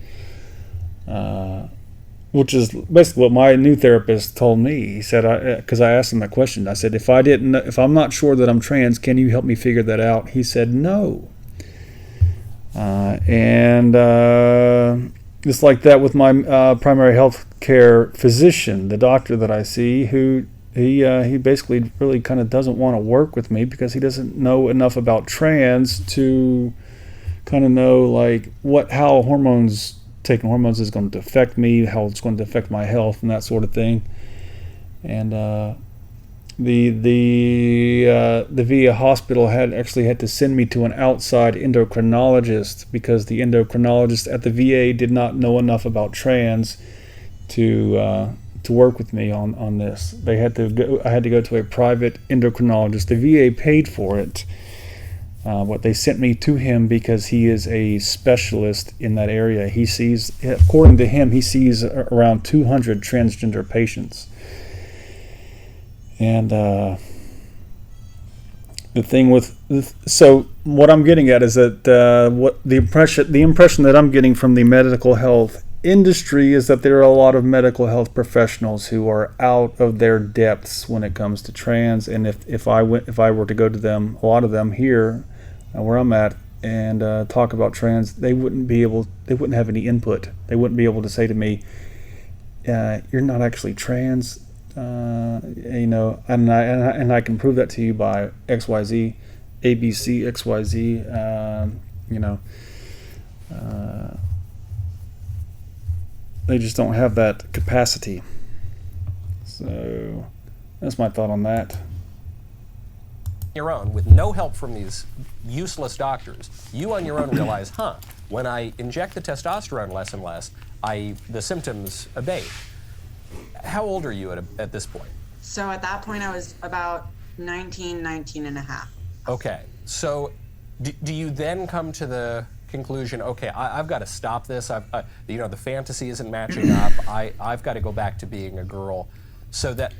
Which is basically what my new therapist told me. He said, because I asked him that question, I said, if I'm not sure that I'm trans, can you help me figure that out? He said, no. Just like that with my primary health care physician, the doctor that I see, who he basically really kind of doesn't want to work with me because he doesn't know enough about trans to kind of know like how taking hormones is going to affect me, how it's going to affect my health, and that sort of thing. And the VA hospital had to send me to an outside endocrinologist because the endocrinologist at the VA did not know enough about trans to work with me on this. I had to go to a private endocrinologist. The VA paid for it. What they sent me to him because he is a specialist in that area. He sees, according to him, around 200 transgender patients. And the thing so what I'm getting at is that the impression that I'm getting from the medical health industry is that there are a lot of medical health professionals who are out of their depths when it comes to trans. And if I were to go to them, a lot of them here where I'm at, and talk about trans, they wouldn't have any input. They wouldn't be able to say to me, "You're not actually trans," and I can prove that to you by XYZ, ABC, XYZ. They just don't have that capacity. So that's my thought on that. your own, with no help from these useless doctors, you on your own realize, when I inject the testosterone less and less, the symptoms abate. How old are you at this point? So at that point, I was about 19 and a half. Okay, so do you then come to the conclusion, okay, I've got to stop this, the fantasy isn't matching up, I've got to go back to being a girl, so that...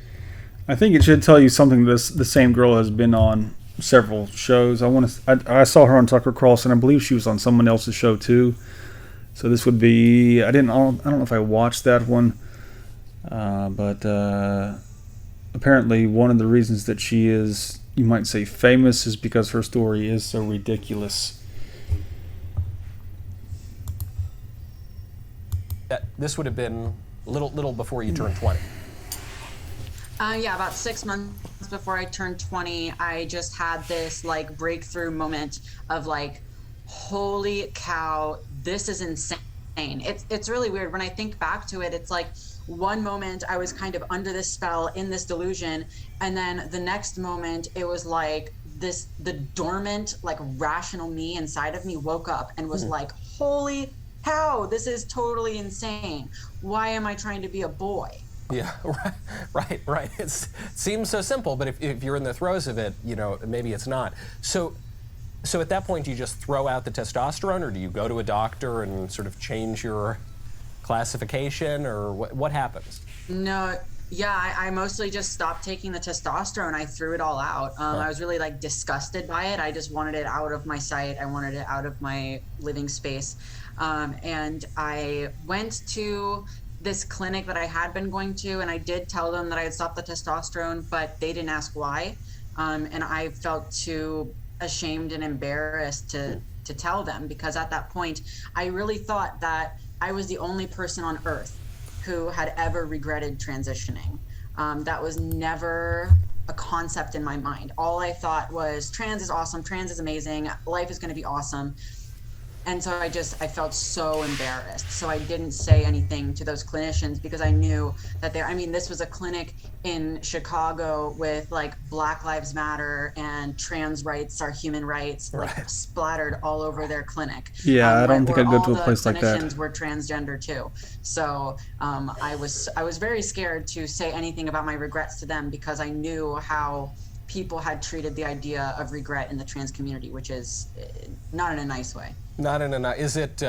I think it should tell you something. The same girl has been on several shows. I saw her on Tucker Carlson. I believe she was on someone else's show too. So this would be, I don't know if I watched that one, but apparently one of the reasons that she is, you might say, famous is because her story is so ridiculous. This would have been a little before you turned 20. Yeah, about 6 months before I turned 20, I just had this like breakthrough moment of like, holy cow, this is insane. It's really weird. When I think back to it, it's like one moment I was kind of under this spell, in this delusion, and then the next moment it was like the dormant, like rational me inside of me woke up and was like, holy cow, this is totally insane. Why am I trying to be a boy? Yeah, right. It seems so simple, but if you're in the throes of it, maybe it's not. So at that point, do you just throw out the testosterone, or do you go to a doctor and sort of change your classification, or what happens? No, yeah, I mostly just stopped taking the testosterone. I threw it all out. I was really like disgusted by it. I just wanted it out of my sight. I wanted it out of my living space. And I went to this clinic that I had been going to, and I did tell them that I had stopped the testosterone, but they didn't ask why. And I felt too ashamed and embarrassed to tell them, because at that point, I really thought that I was the only person on earth who had ever regretted transitioning. That was never a concept in my mind. All I thought was, trans is awesome, trans is amazing, life is gonna be awesome. And so I felt so embarrassed. So I didn't say anything to those clinicians, because I knew that this was a clinic in Chicago with like Black Lives Matter and trans rights are human rights, like splattered all over their clinic. Yeah, I don't think I'd go to a place like that. All the clinicians were transgender too. So I was very scared to say anything about my regrets to them, because I knew how people had treated the idea of regret in the trans community, which is not in a nice way. Not in a nice. Is it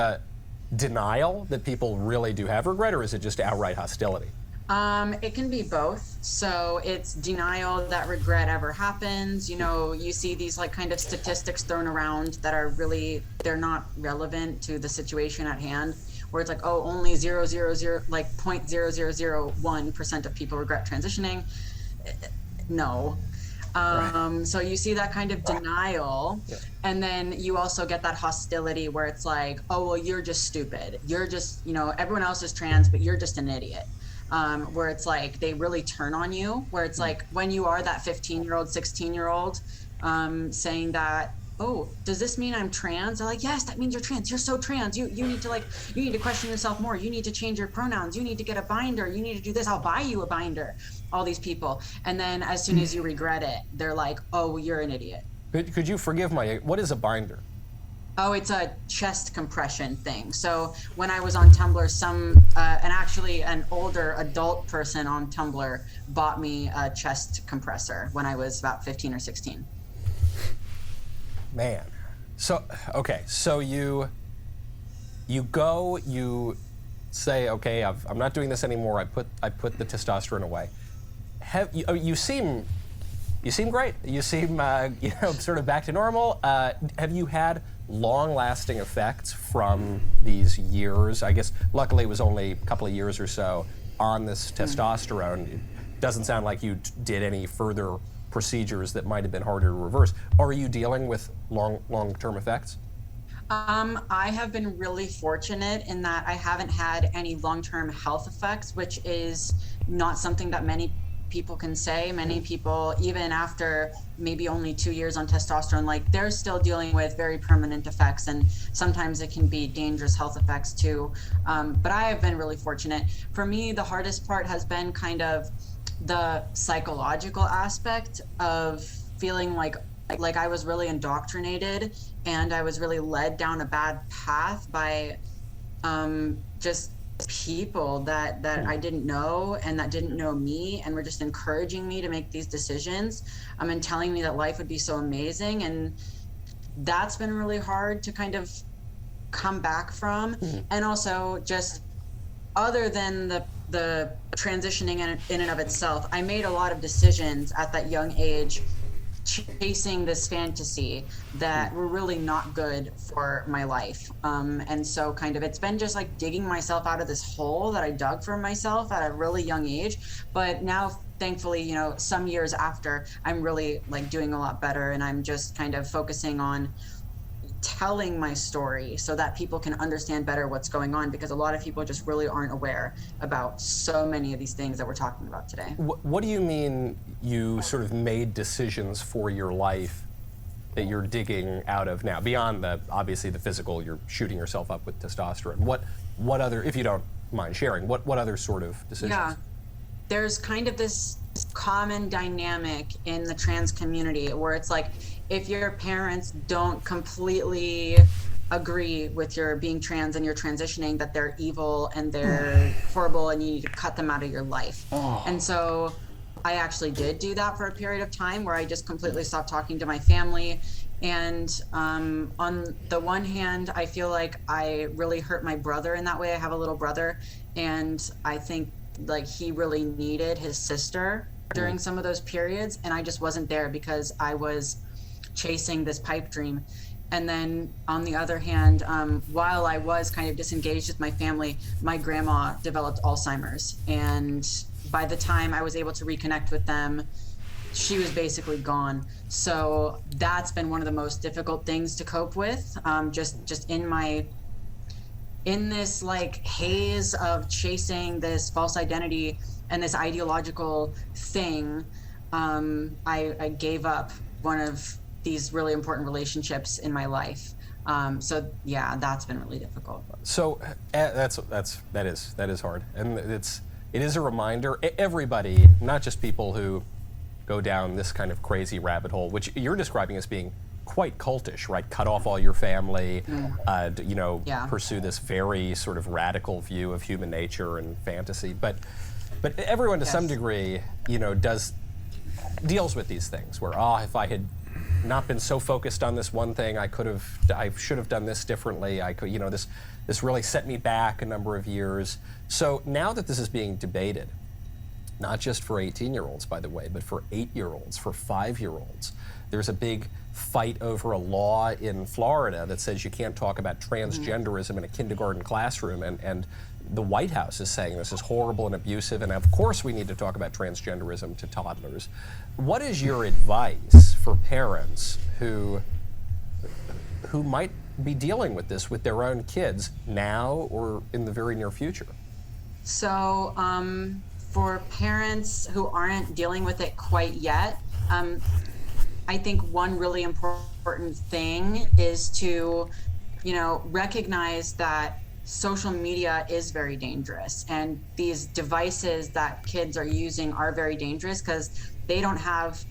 denial that people really do have regret, or is it just outright hostility? It can be both. So it's denial that regret ever happens. You see these like kind of statistics thrown around that are really, they're not relevant to the situation at hand, where it's like, oh, only 0.0001% of people regret transitioning. No. So you see that kind of denial, and then you also get that hostility where it's like, oh, well, you're just stupid. You're just, everyone else is trans, but you're just an idiot. Where it's like they really turn on you, where it's like when you are that 15-year-old, 16-year-old saying that, oh, does this mean I'm trans? They're like, yes, that means you're trans. You're so trans. You need to question yourself more. You need to change your pronouns. You need to get a binder. You need to do this. I'll buy you a binder. All these people. And then as soon as you regret it, they're like, oh, you're an idiot. Could you forgive what is a binder? Oh, it's a chest compression thing. So when I was on Tumblr, an older adult person on Tumblr bought me a chest compressor when I was about 15 or 16. Man. So, okay, so you say, okay, I'm not doing this anymore. I put the testosterone away. You seem great. You seem sort of back to normal. Have you had long-lasting effects from these years? I guess luckily it was only a couple of years or so on this testosterone. It doesn't sound like you did any further procedures that might have been harder to reverse. Are you dealing with long-term effects? I have been really fortunate in that I haven't had any long-term health effects, which is not something that many people can say. Many people, even after maybe only 2 years on testosterone, like they're still dealing with very permanent effects, and sometimes it can be dangerous health effects too. But I have been really fortunate. For me, the hardest part has been kind of the psychological aspect of feeling like like I was really indoctrinated, and I was really led down a bad path by just people that I didn't know and that didn't know me, and were just encouraging me to make these decisions, and telling me that life would be so amazing. And that's been really hard to kind of come back from. And also, just other than the transitioning in and of itself, I made a lot of decisions at that young age, chasing this fantasy that were really not good for my life. And so kind of it's been just like digging myself out of this hole that I dug for myself at a really young age. But now, thankfully, you know, some years after, I'm really like doing a lot better, and I'm just kind of focusing on telling my story so that people can understand better what's going on, because a lot of people just really aren't aware about so many of these things that we're talking about today. What do you mean you sort of made decisions for your life that you're digging out of now, beyond obviously the physical, you're shooting yourself up with testosterone? What other, if you don't mind sharing, what other sort of decisions? Yeah, there's kind of this common dynamic in the trans community where it's like, if your parents don't completely agree with your being trans and you're transitioning, that they're evil and they're horrible and you need to cut them out of your life. And so I actually did do that for a period of time, where I just completely stopped talking to my family. And on the one hand, I feel like I really hurt my brother in that way. I have a little brother, and I think like he really needed his sister during some of those periods, and I just wasn't there because I was chasing this pipe dream. And then on the other hand, while I was kind of disengaged with my family, my grandma developed Alzheimer's, and by the time I was able to reconnect with them, she was basically gone. So that's been one of the most difficult things to cope with, just in this like haze of chasing this false identity and this ideological thing. I gave up one of these really important relationships in my life. So yeah, that's been really difficult. So that is hard, and it is a reminder. Everybody, not just people who go down this kind of crazy rabbit hole, which you're describing as being quite cultish, right? Cut off all your family, pursue this very sort of radical view of human nature and fantasy. But everyone to some degree, deals with these things where, if I had not been so focused on this one thing, I should have done this differently. I could, this really set me back a number of years. So now that this is being debated, not just for 18-year-olds, by the way, but for 8-year-olds, for 5-year-olds, there's a big fight over a law in Florida that says you can't talk about transgenderism in a kindergarten classroom, and the White House is saying this is horrible and abusive, and of course we need to talk about transgenderism to toddlers. What is your advice for parents who might be dealing with this with their own kids now or in the very near future? So for parents who aren't dealing with it quite yet, I think one really important thing is to, recognize that social media is very dangerous, and these devices that kids are using are very dangerous because they don't have,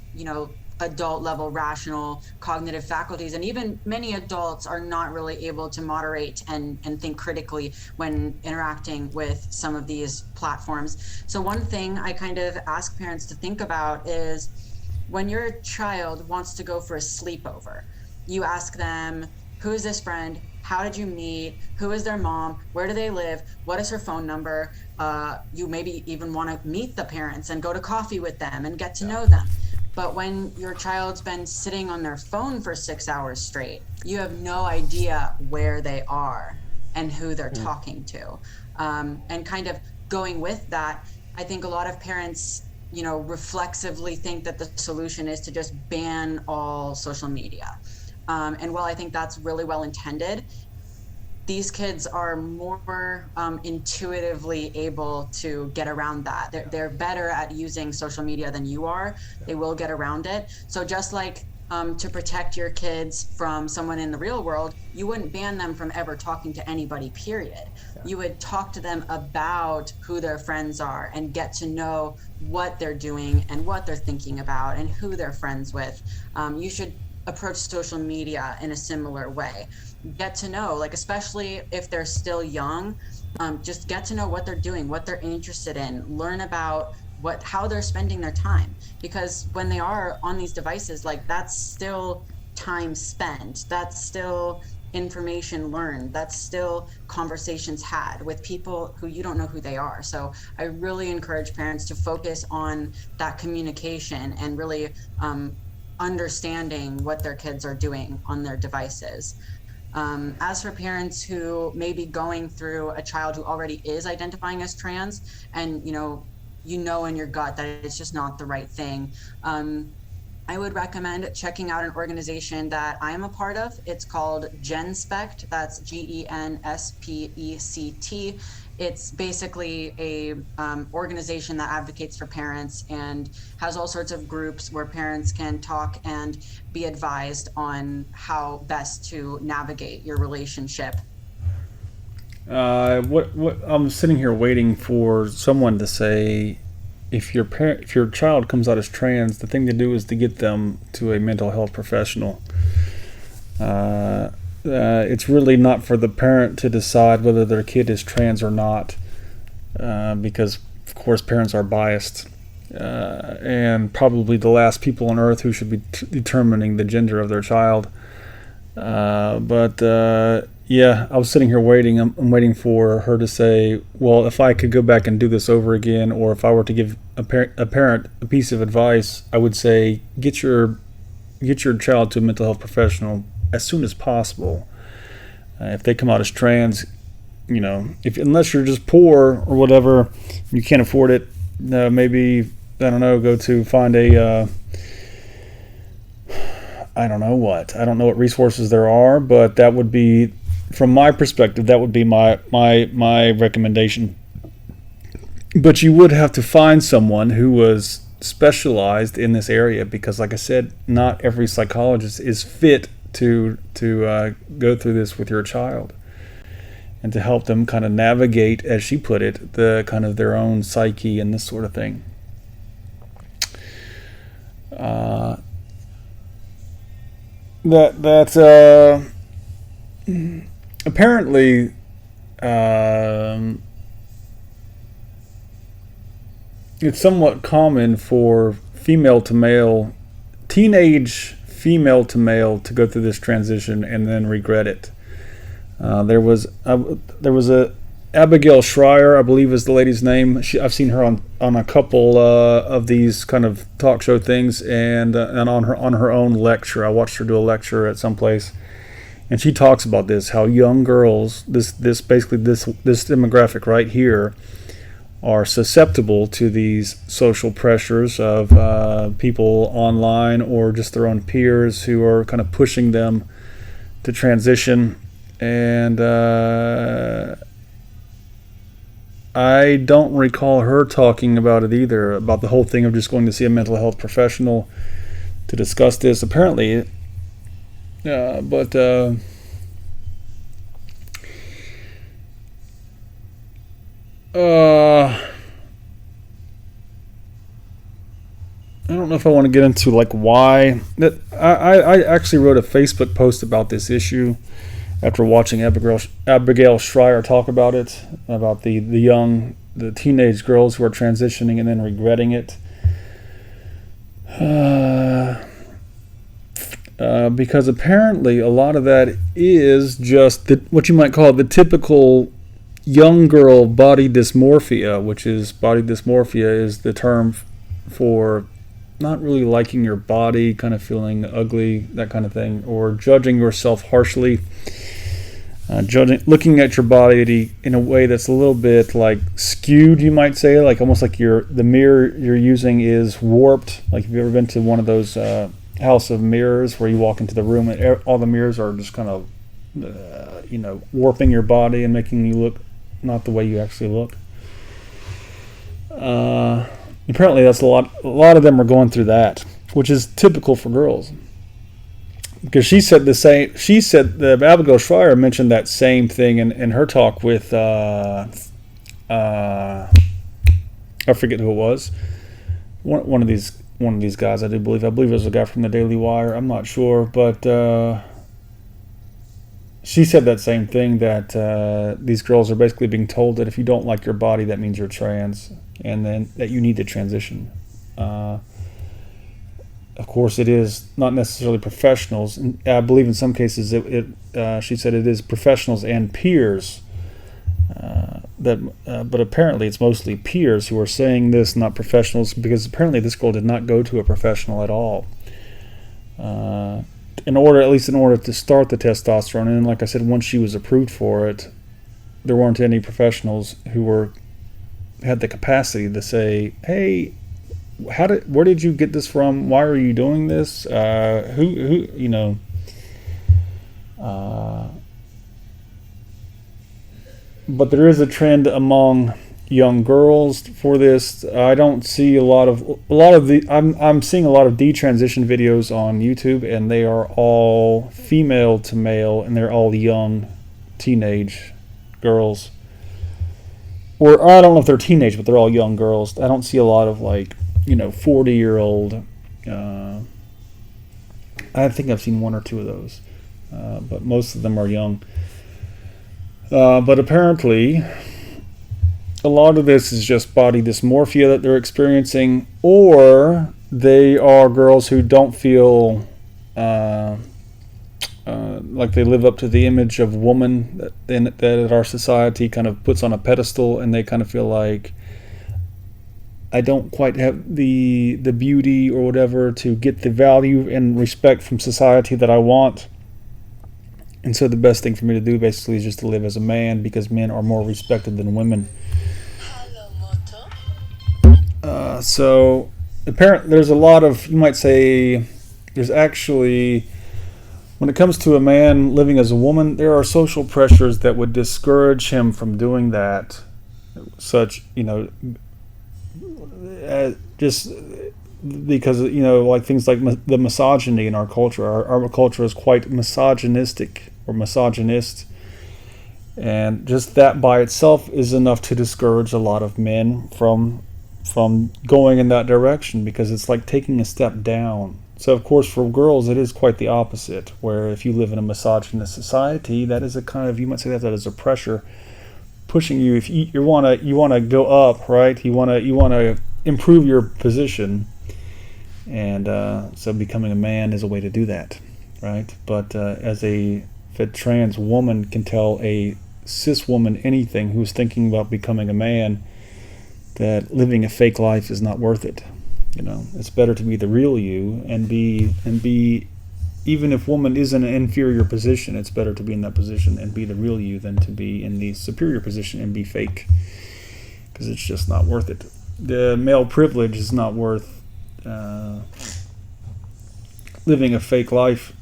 adult level rational cognitive faculties, and even many adults are not really able to moderate and think critically when interacting with some of these platforms. So one thing I kind of ask parents to think about is, when your child wants to go for a sleepover, you ask them, who is this friend? How did you meet? Who is their mom? Where do they live? What is her phone number? You maybe even want to meet the parents and go to coffee with them and get to know them. But when your child's been sitting on their phone for 6 hours straight, you have no idea where they are and who they're talking to. And kind of going with that, I think a lot of parents, reflexively think that the solution is to just ban all social media. And while I think that's really well intended, these kids are more intuitively able to get around that. They're better at using social media than you are. They will get around it. So just like to protect your kids from someone in the real world, you wouldn't ban them from ever talking to anybody, period. Yeah. You would talk to them about who their friends are and get to know what they're doing and what they're thinking about and who they're friends with. You should approach social media in a similar way. Get to know, like, especially if they're still young, just get to know what they're doing, what they're interested in, learn about how they're spending their time. Because when they are on these devices, like, that's still time spent. That's still information learned. That's still conversations had with people who you don't know who they are. So I really encourage parents to focus on that communication and really understanding what their kids are doing on their devices. As for parents who may be going through a child who already is identifying as trans, and you know in your gut that it's just not the right thing, I would recommend checking out an organization that I'm a part of. It's called GenSpect. That's GENSPECT. It's basically a organization that advocates for parents and has all sorts of groups where parents can talk and be advised on how best to navigate your relationship. What I'm sitting here waiting for someone to say, if your child comes out as trans, the thing to do is to get them to a mental health professional. It's really not for the parent to decide whether their kid is trans or not, because of course parents are biased, and probably the last people on earth who should be determining the gender of their child. Yeah, I was sitting here waiting. I'm waiting for her to say, well, if I could go back and do this over again, or if I were to give a parent a piece of advice, I would say get your child to a mental health professional as soon as possible. If they come out as trans, unless you're just poor or whatever, you can't afford it, maybe, I don't know, go to find a I don't know what resources there are, but that would be, from my perspective, that would be my recommendation. But you would have to find someone who was specialized in this area, because like I said, not every psychologist is fit to go through this with your child and to help them kind of navigate, as she put it, the kind of their own psyche and this sort of thing. That's apparently it's somewhat common for teenage female to male to go through this transition and then regret it. There was a Abigail Schreier, I believe is the lady's name. I've seen her on a couple of these kind of talk show things, and on her own lecture. I watched her do a lecture at some place, and she talks about this, how young girls, this demographic right here, are susceptible to these social pressures of people online or just their own peers who are kind of pushing them to transition. And I don't recall her talking about it either, about the whole thing of just going to see a mental health professional to discuss this. Apparently, I don't know if I want to get into like why. I actually wrote a Facebook post about this issue after watching Abigail Schreier talk about it, about the teenage girls who are transitioning and then regretting it. Because apparently a lot of that is just what you might call the typical young girl body dysmorphia, body dysmorphia is the term for not really liking your body, kind of feeling ugly, that kind of thing, or judging yourself harshly, looking at your body in a way that's a little bit like skewed, you might say, like almost like the mirror you're using is warped. Like, have you ever been to one of those house of mirrors where you walk into the room and all the mirrors are just kind of warping your body and making you look not the way you actually look? Apparently that's a lot of them are going through that, which is typical for girls. Because she said that Abigail Schreier mentioned that same thing in her talk with I forget who it was, one of these one of these guys. I believe it was a guy from the Daily Wire. I'm not sure, but she said that same thing, that these girls are basically being told that if you don't like your body, that means you're trans, and then that you need to transition. Of course, it is not necessarily professionals. I believe in some cases, she said it is professionals and peers. But apparently it's mostly peers who are saying this, not professionals, because apparently this girl did not go to a professional at all. In order to start the testosterone, and like I said, once she was approved for it, there weren't any professionals who had the capacity to say, "Hey, where did you get this from? Why are you doing this? Who you know?" But there is a trend among young girls for this. I don't see a lot of the. I'm seeing a lot of detransition videos on YouTube, and they are all female to male, and they're all young, teenage girls. Or I don't know if they're teenage, but they're all young girls. I don't see a lot of 40-year-old. I think I've seen one or two of those, but most of them are young. But apparently, a lot of this is just body dysmorphia that they're experiencing, or they are girls who don't feel like they live up to the image of woman that our society kind of puts on a pedestal, and they kind of feel like, I don't quite have the beauty or whatever to get the value and respect from society that I want. And so the best thing for me to do basically is just to live as a man, because men are more respected than women. So apparently there's a lot of, you might say, there's actually, when it comes to a man living as a woman, there are social pressures that would discourage him from doing that. Such, just because, things like the misogyny in our culture. Our culture is quite misogynistic or misogynist, and just that by itself is enough to discourage a lot of men from going in that direction, because it's like taking a step down. So of course for girls it is quite the opposite, where if you live in a misogynist society, that is a kind of, you might say that is a pressure pushing you. If you want to go up, right? You want to improve your position. And so becoming a man is a way to do that, right? But if a trans woman can tell a cis woman anything who's thinking about becoming a man, that living a fake life is not worth it. It's better to be the real you and be even if woman is in an inferior position, it's better to be in that position and be the real you than to be in the superior position and be fake, because it's just not worth it. The male privilege is not worth living a fake life.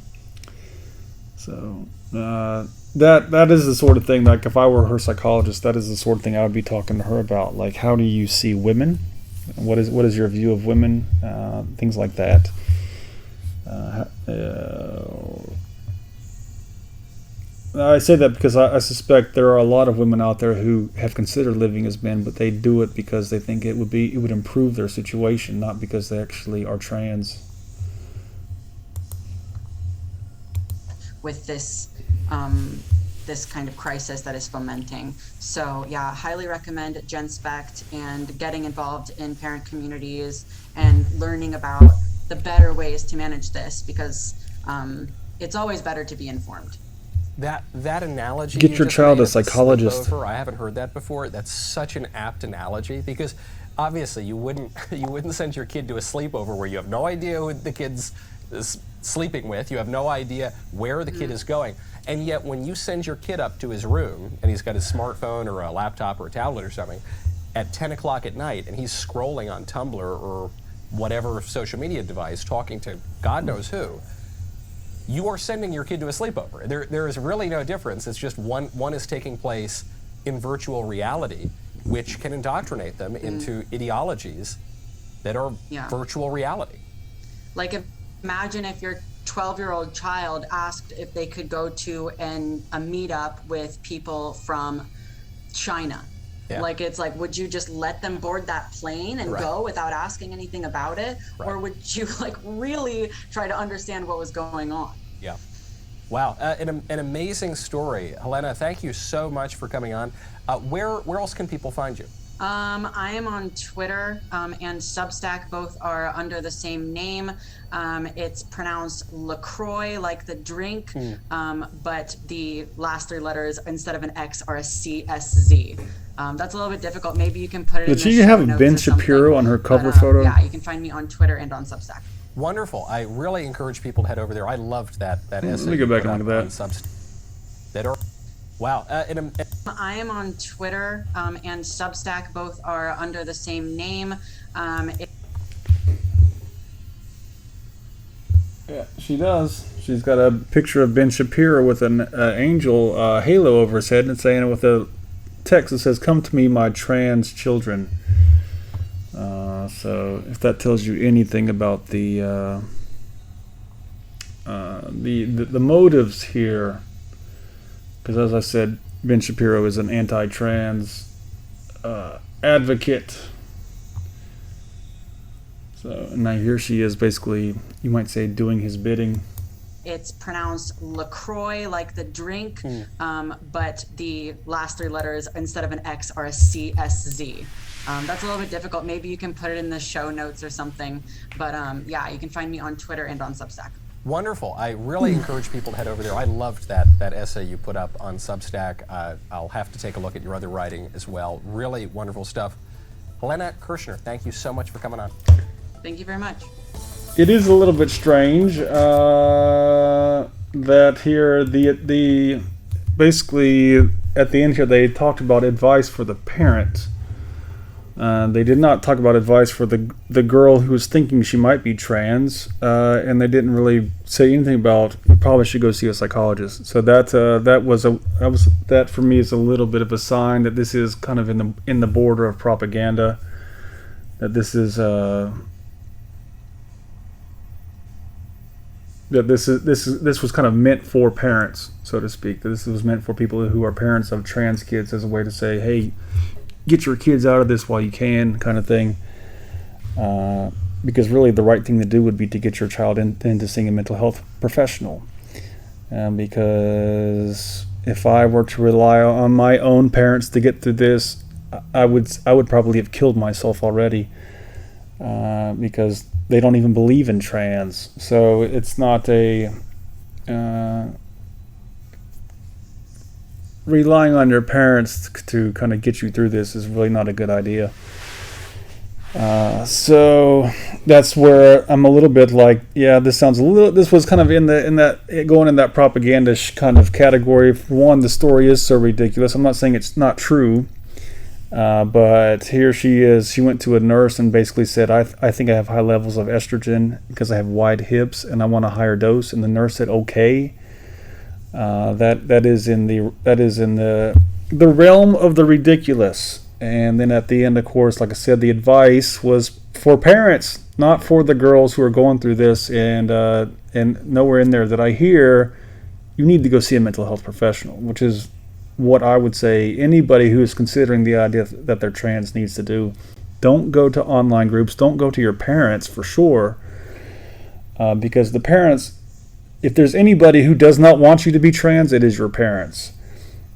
So that is the sort of thing, like if I were her psychologist, that is the sort of thing I would be talking to her about. Like, how do you see women? What is your view of women? Things like that. I say that because I suspect there are a lot of women out there who have considered living as men, but they do it because they think it would improve their situation, not because they actually are trans. With this this kind of crisis that is fomenting. So yeah, highly recommend GenSpect and getting involved in parent communities and learning about the better ways to manage this, because it's always better to be informed. That analogy. Get your child a psychologist. I haven't heard that before. That's such an apt analogy, because obviously you wouldn't send your kid to a sleepover where you have no idea who the kid's sleeping with. You have no idea where the kid is going. And yet when you send your kid up to his room and he's got his smartphone or a laptop or a tablet or something at 10 o'clock at night, and he's scrolling on Tumblr or whatever social media device talking to God knows who, you are sending your kid to a sleepover. There is really no difference. It's just one is taking place in virtual reality, which can indoctrinate them into ideologies that are virtual reality. Like, imagine if your 12-year-old child asked if they could go to a meetup with people from China. Yeah. Like, it's like, would you just let them board that plane and go without asking anything about it? Or would you like really try to understand what was going on? Yeah. Wow, an amazing story. Helena, thank you so much for coming on. Where else can people find you? I am on Twitter and Substack. Both are under the same name. It's pronounced LaCroix, like the drink, but the last three letters instead of an X are a CSZ. That's a little bit difficult. Maybe you can put it in the show notes. Did she have Ben Shapiro on her cover photo? Yeah, you can find me on Twitter and on Substack. Wonderful. I really encourage people to head over there. I loved that essay. Let me go back and look at that. Wow. I am on Twitter and Substack. Both are under the same name. Yeah, she does. She's got a picture of Ben Shapiro with an angel halo over his head and saying it with a text that says, "Come to me, my trans children." So if that tells you anything about the motives here, because as I said, Ben Shapiro is an anti-trans advocate. So now here she is, basically, you might say, doing his bidding. It's pronounced LaCroix, like the drink, but the last three letters instead of an X are a CSZ. That's a little bit difficult. Maybe you can put it in the show notes or something. But yeah, you can find me on Twitter and on Substack. Wonderful. I really encourage people to head over there. I loved that essay you put up on Substack. I'll have to take a look at your other writing as well. Really wonderful stuff. Helena Kerschner, thank you so much for coming on. Thank you very much. It is a little bit strange that here the basically at the end here they talked about advice for the parent. They did not talk about advice for the girl who was thinking she might be trans, and they didn't really say anything about you probably should go see a psychologist. So that for me is a little bit of a sign that this is kind of in the border of propaganda. That this is this was kind of meant for parents, so to speak. That this was meant for people who are parents of trans kids as a way to say, hey, get your kids out of this while you can, kind of thing. Because really the right thing to do would be to get your child into seeing a mental health professional. Because if I were to rely on my own parents to get through this, I would probably have killed myself already. Because they don't even believe in trans. So it's not a... relying on your parents to kind of get you through this is really not a good idea. So that's where I'm a little bit like, yeah, this was kind of going in that propaganda kind of category. For one, the story is so ridiculous. I'm not saying it's not true, but here she is. She went to a nurse and basically said, I think I have high levels of estrogen because I have wide hips and I want a higher dose. And the nurse said, okay. That is in the realm of the ridiculous. And then at the end, of course, like I said, the advice was for parents, not for the girls who are going through this. And nowhere in there that I hear you need to go see a mental health professional, which is what I would say anybody who is considering the idea that they're trans needs to do. Don't go to online groups. Don't go to your parents for sure, because the parents. If there's anybody who does not want you to be trans, it is your parents.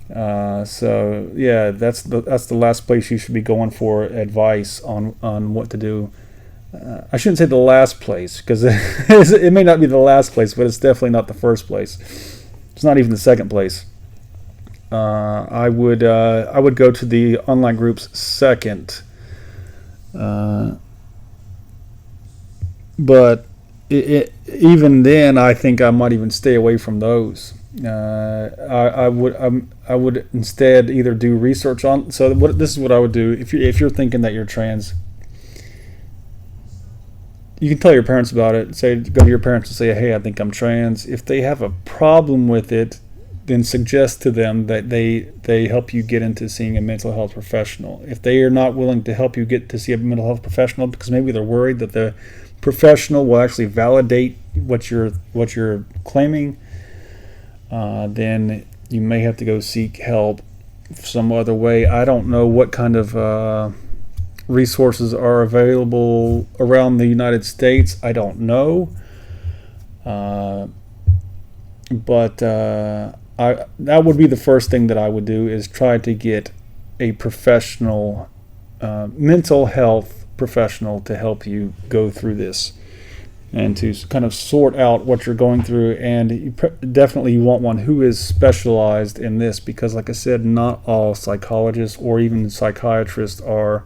So yeah, that's the last place you should be going for advice on what to do. I shouldn't say the last place because it may not be the last place, but it's definitely not the first place. It's not even the second place. I would go to the online groups second, but. Even then, I think I might even stay away from those. I would instead either do research on. So this is what I would do if you're thinking that you're trans. You can tell your parents about it. Go to your parents and say, hey, I think I'm trans. If they have a problem with it, then suggest to them that they help you get into seeing a mental health professional. If they are not willing to help you get to see a mental health professional because maybe they're worried that the professional will actually validate what you're claiming, then you may have to go seek help some other way. I don't know what kind of resources are available around the United States. I don't know. But that would be the first thing that I would do, is try to get a professional, mental health professional to help you go through this and to kind of sort out what you're going through. And definitely you want one who is specialized in this, because like I said, not all psychologists or even psychiatrists are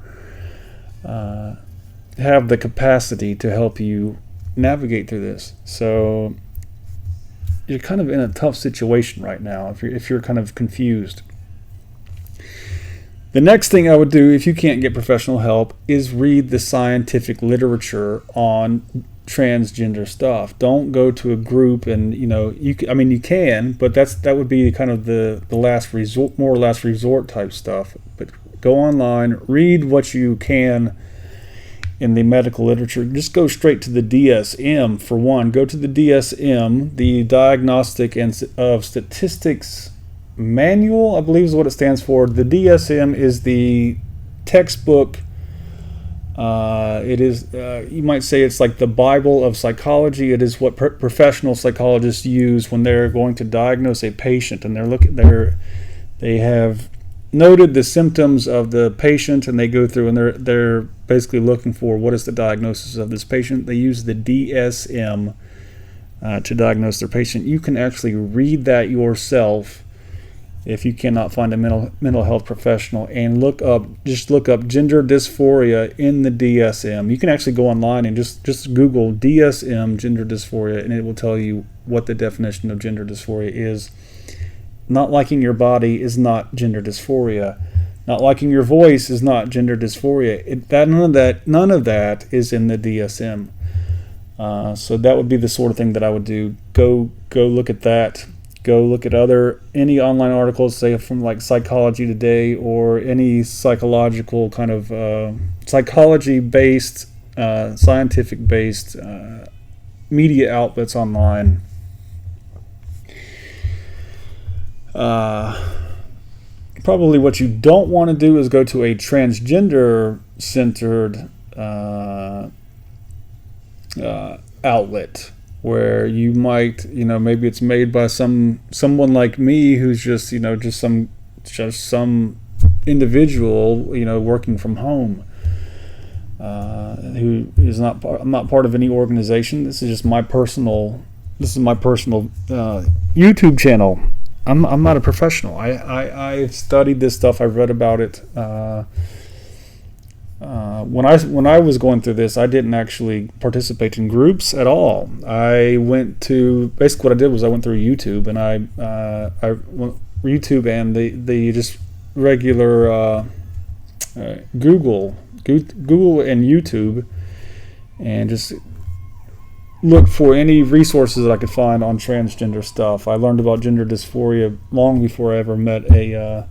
have the capacity to help you navigate through this. So you're kind of in a tough situation right now if you're kind of confused. The next thing I would do, if you can't get professional help, is read the scientific literature on transgender stuff. Don't go to a group and, you can, but that would be kind of the last resort, more or less resort type stuff. But go online, read what you can in the medical literature. Just go straight to the DSM for one. Go to the DSM, the Diagnostic and of Statistics Manual, I believe is what it stands for. The DSM is the textbook. It is, you might say it's like the Bible of psychology. It is what professional psychologists use when they're going to diagnose a patient, and they have noted the symptoms of the patient, and they go through and they're basically looking for what is the diagnosis of this patient. They use the DSM to diagnose their patient. You can actually read that yourself if you cannot find a mental health professional, and look up gender dysphoria in the DSM. You can actually go online and just Google DSM gender dysphoria, and it will tell you what the definition of gender dysphoria is. Not liking your body is not gender dysphoria. Not liking your voice is not gender dysphoria. None of that is in the DSM. So that would be the sort of thing that I would do. Go look at that. Go look at any online articles, say from like Psychology Today or any psychological kind of psychology-based, scientific-based media outlets online. Probably what you don't want to do is go to a transgender-centered outlet, where you might, maybe it's made by someone like me who's just some individual, working from home, who is I'm not part of any organization. This is my personal YouTube channel. I'm not a professional. I've studied this stuff. I've read about it. When I was going through this, I didn't actually participate in groups at all. Basically what I did was I went through YouTube, and I went YouTube and the just regular Google and YouTube, and just looked for any resources that I could find on transgender stuff. I learned about gender dysphoria long before I ever met I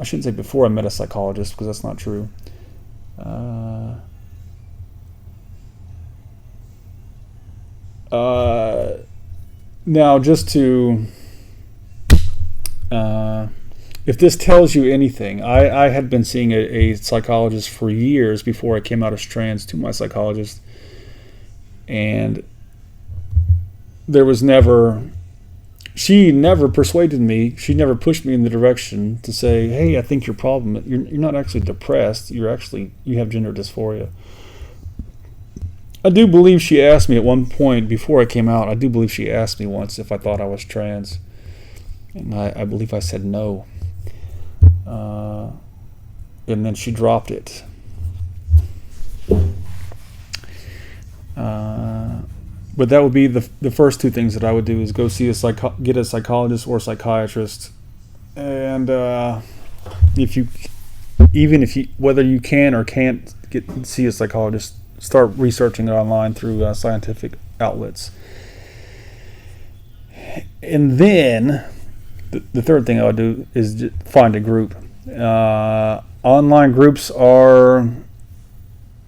shouldn't say before I met a psychologist, because that's not true. Now, just to if this tells you anything, I had been seeing a psychologist for years before I came out as trans to my psychologist, and she never persuaded me. She never pushed me in the direction to say, hey, I think your problem, you're not actually depressed, you have gender dysphoria. I do believe she asked me at one point before I came out, I do believe she asked me once if I thought I was trans, and I believe I said no. And then she dropped it. But that would be the first two things that I would do, is go see get a psychologist or psychiatrist, and whether you can or can't see a psychologist, start researching it online through scientific outlets. And then the third thing I would do is find a group. Online groups are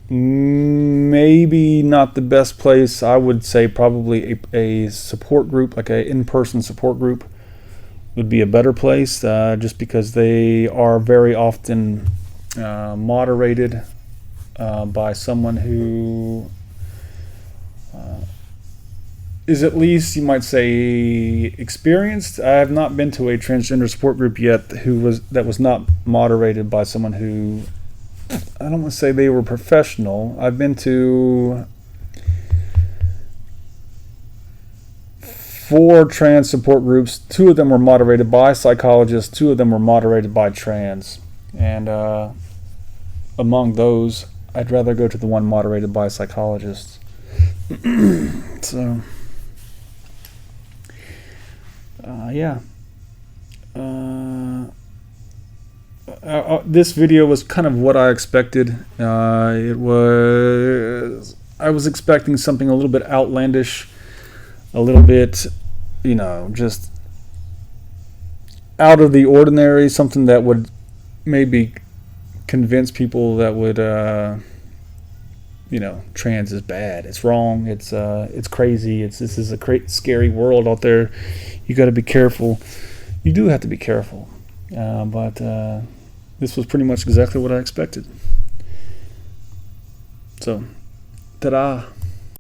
maybe not the best place. I would say probably a support group, like an in-person support group, would be a better place, just because they are very often moderated by someone who is, at least you might say, experienced. I have not been to a transgender support group yet that was not moderated by someone who, I don't want to say they were professional. I've been to 4 trans support groups. 2 of them were moderated by psychologists. 2 of them were moderated by trans. And among those, I'd rather go to the one moderated by psychologists. So, yeah. This video was kind of what I expected. I was expecting something a little bit outlandish, a little bit, just out of the ordinary, something that would maybe convince people that would, trans is bad, it's wrong, it's crazy, this is a scary world out there. You got to be careful. You do have to be careful. But this was pretty much exactly what I expected. So, ta-da.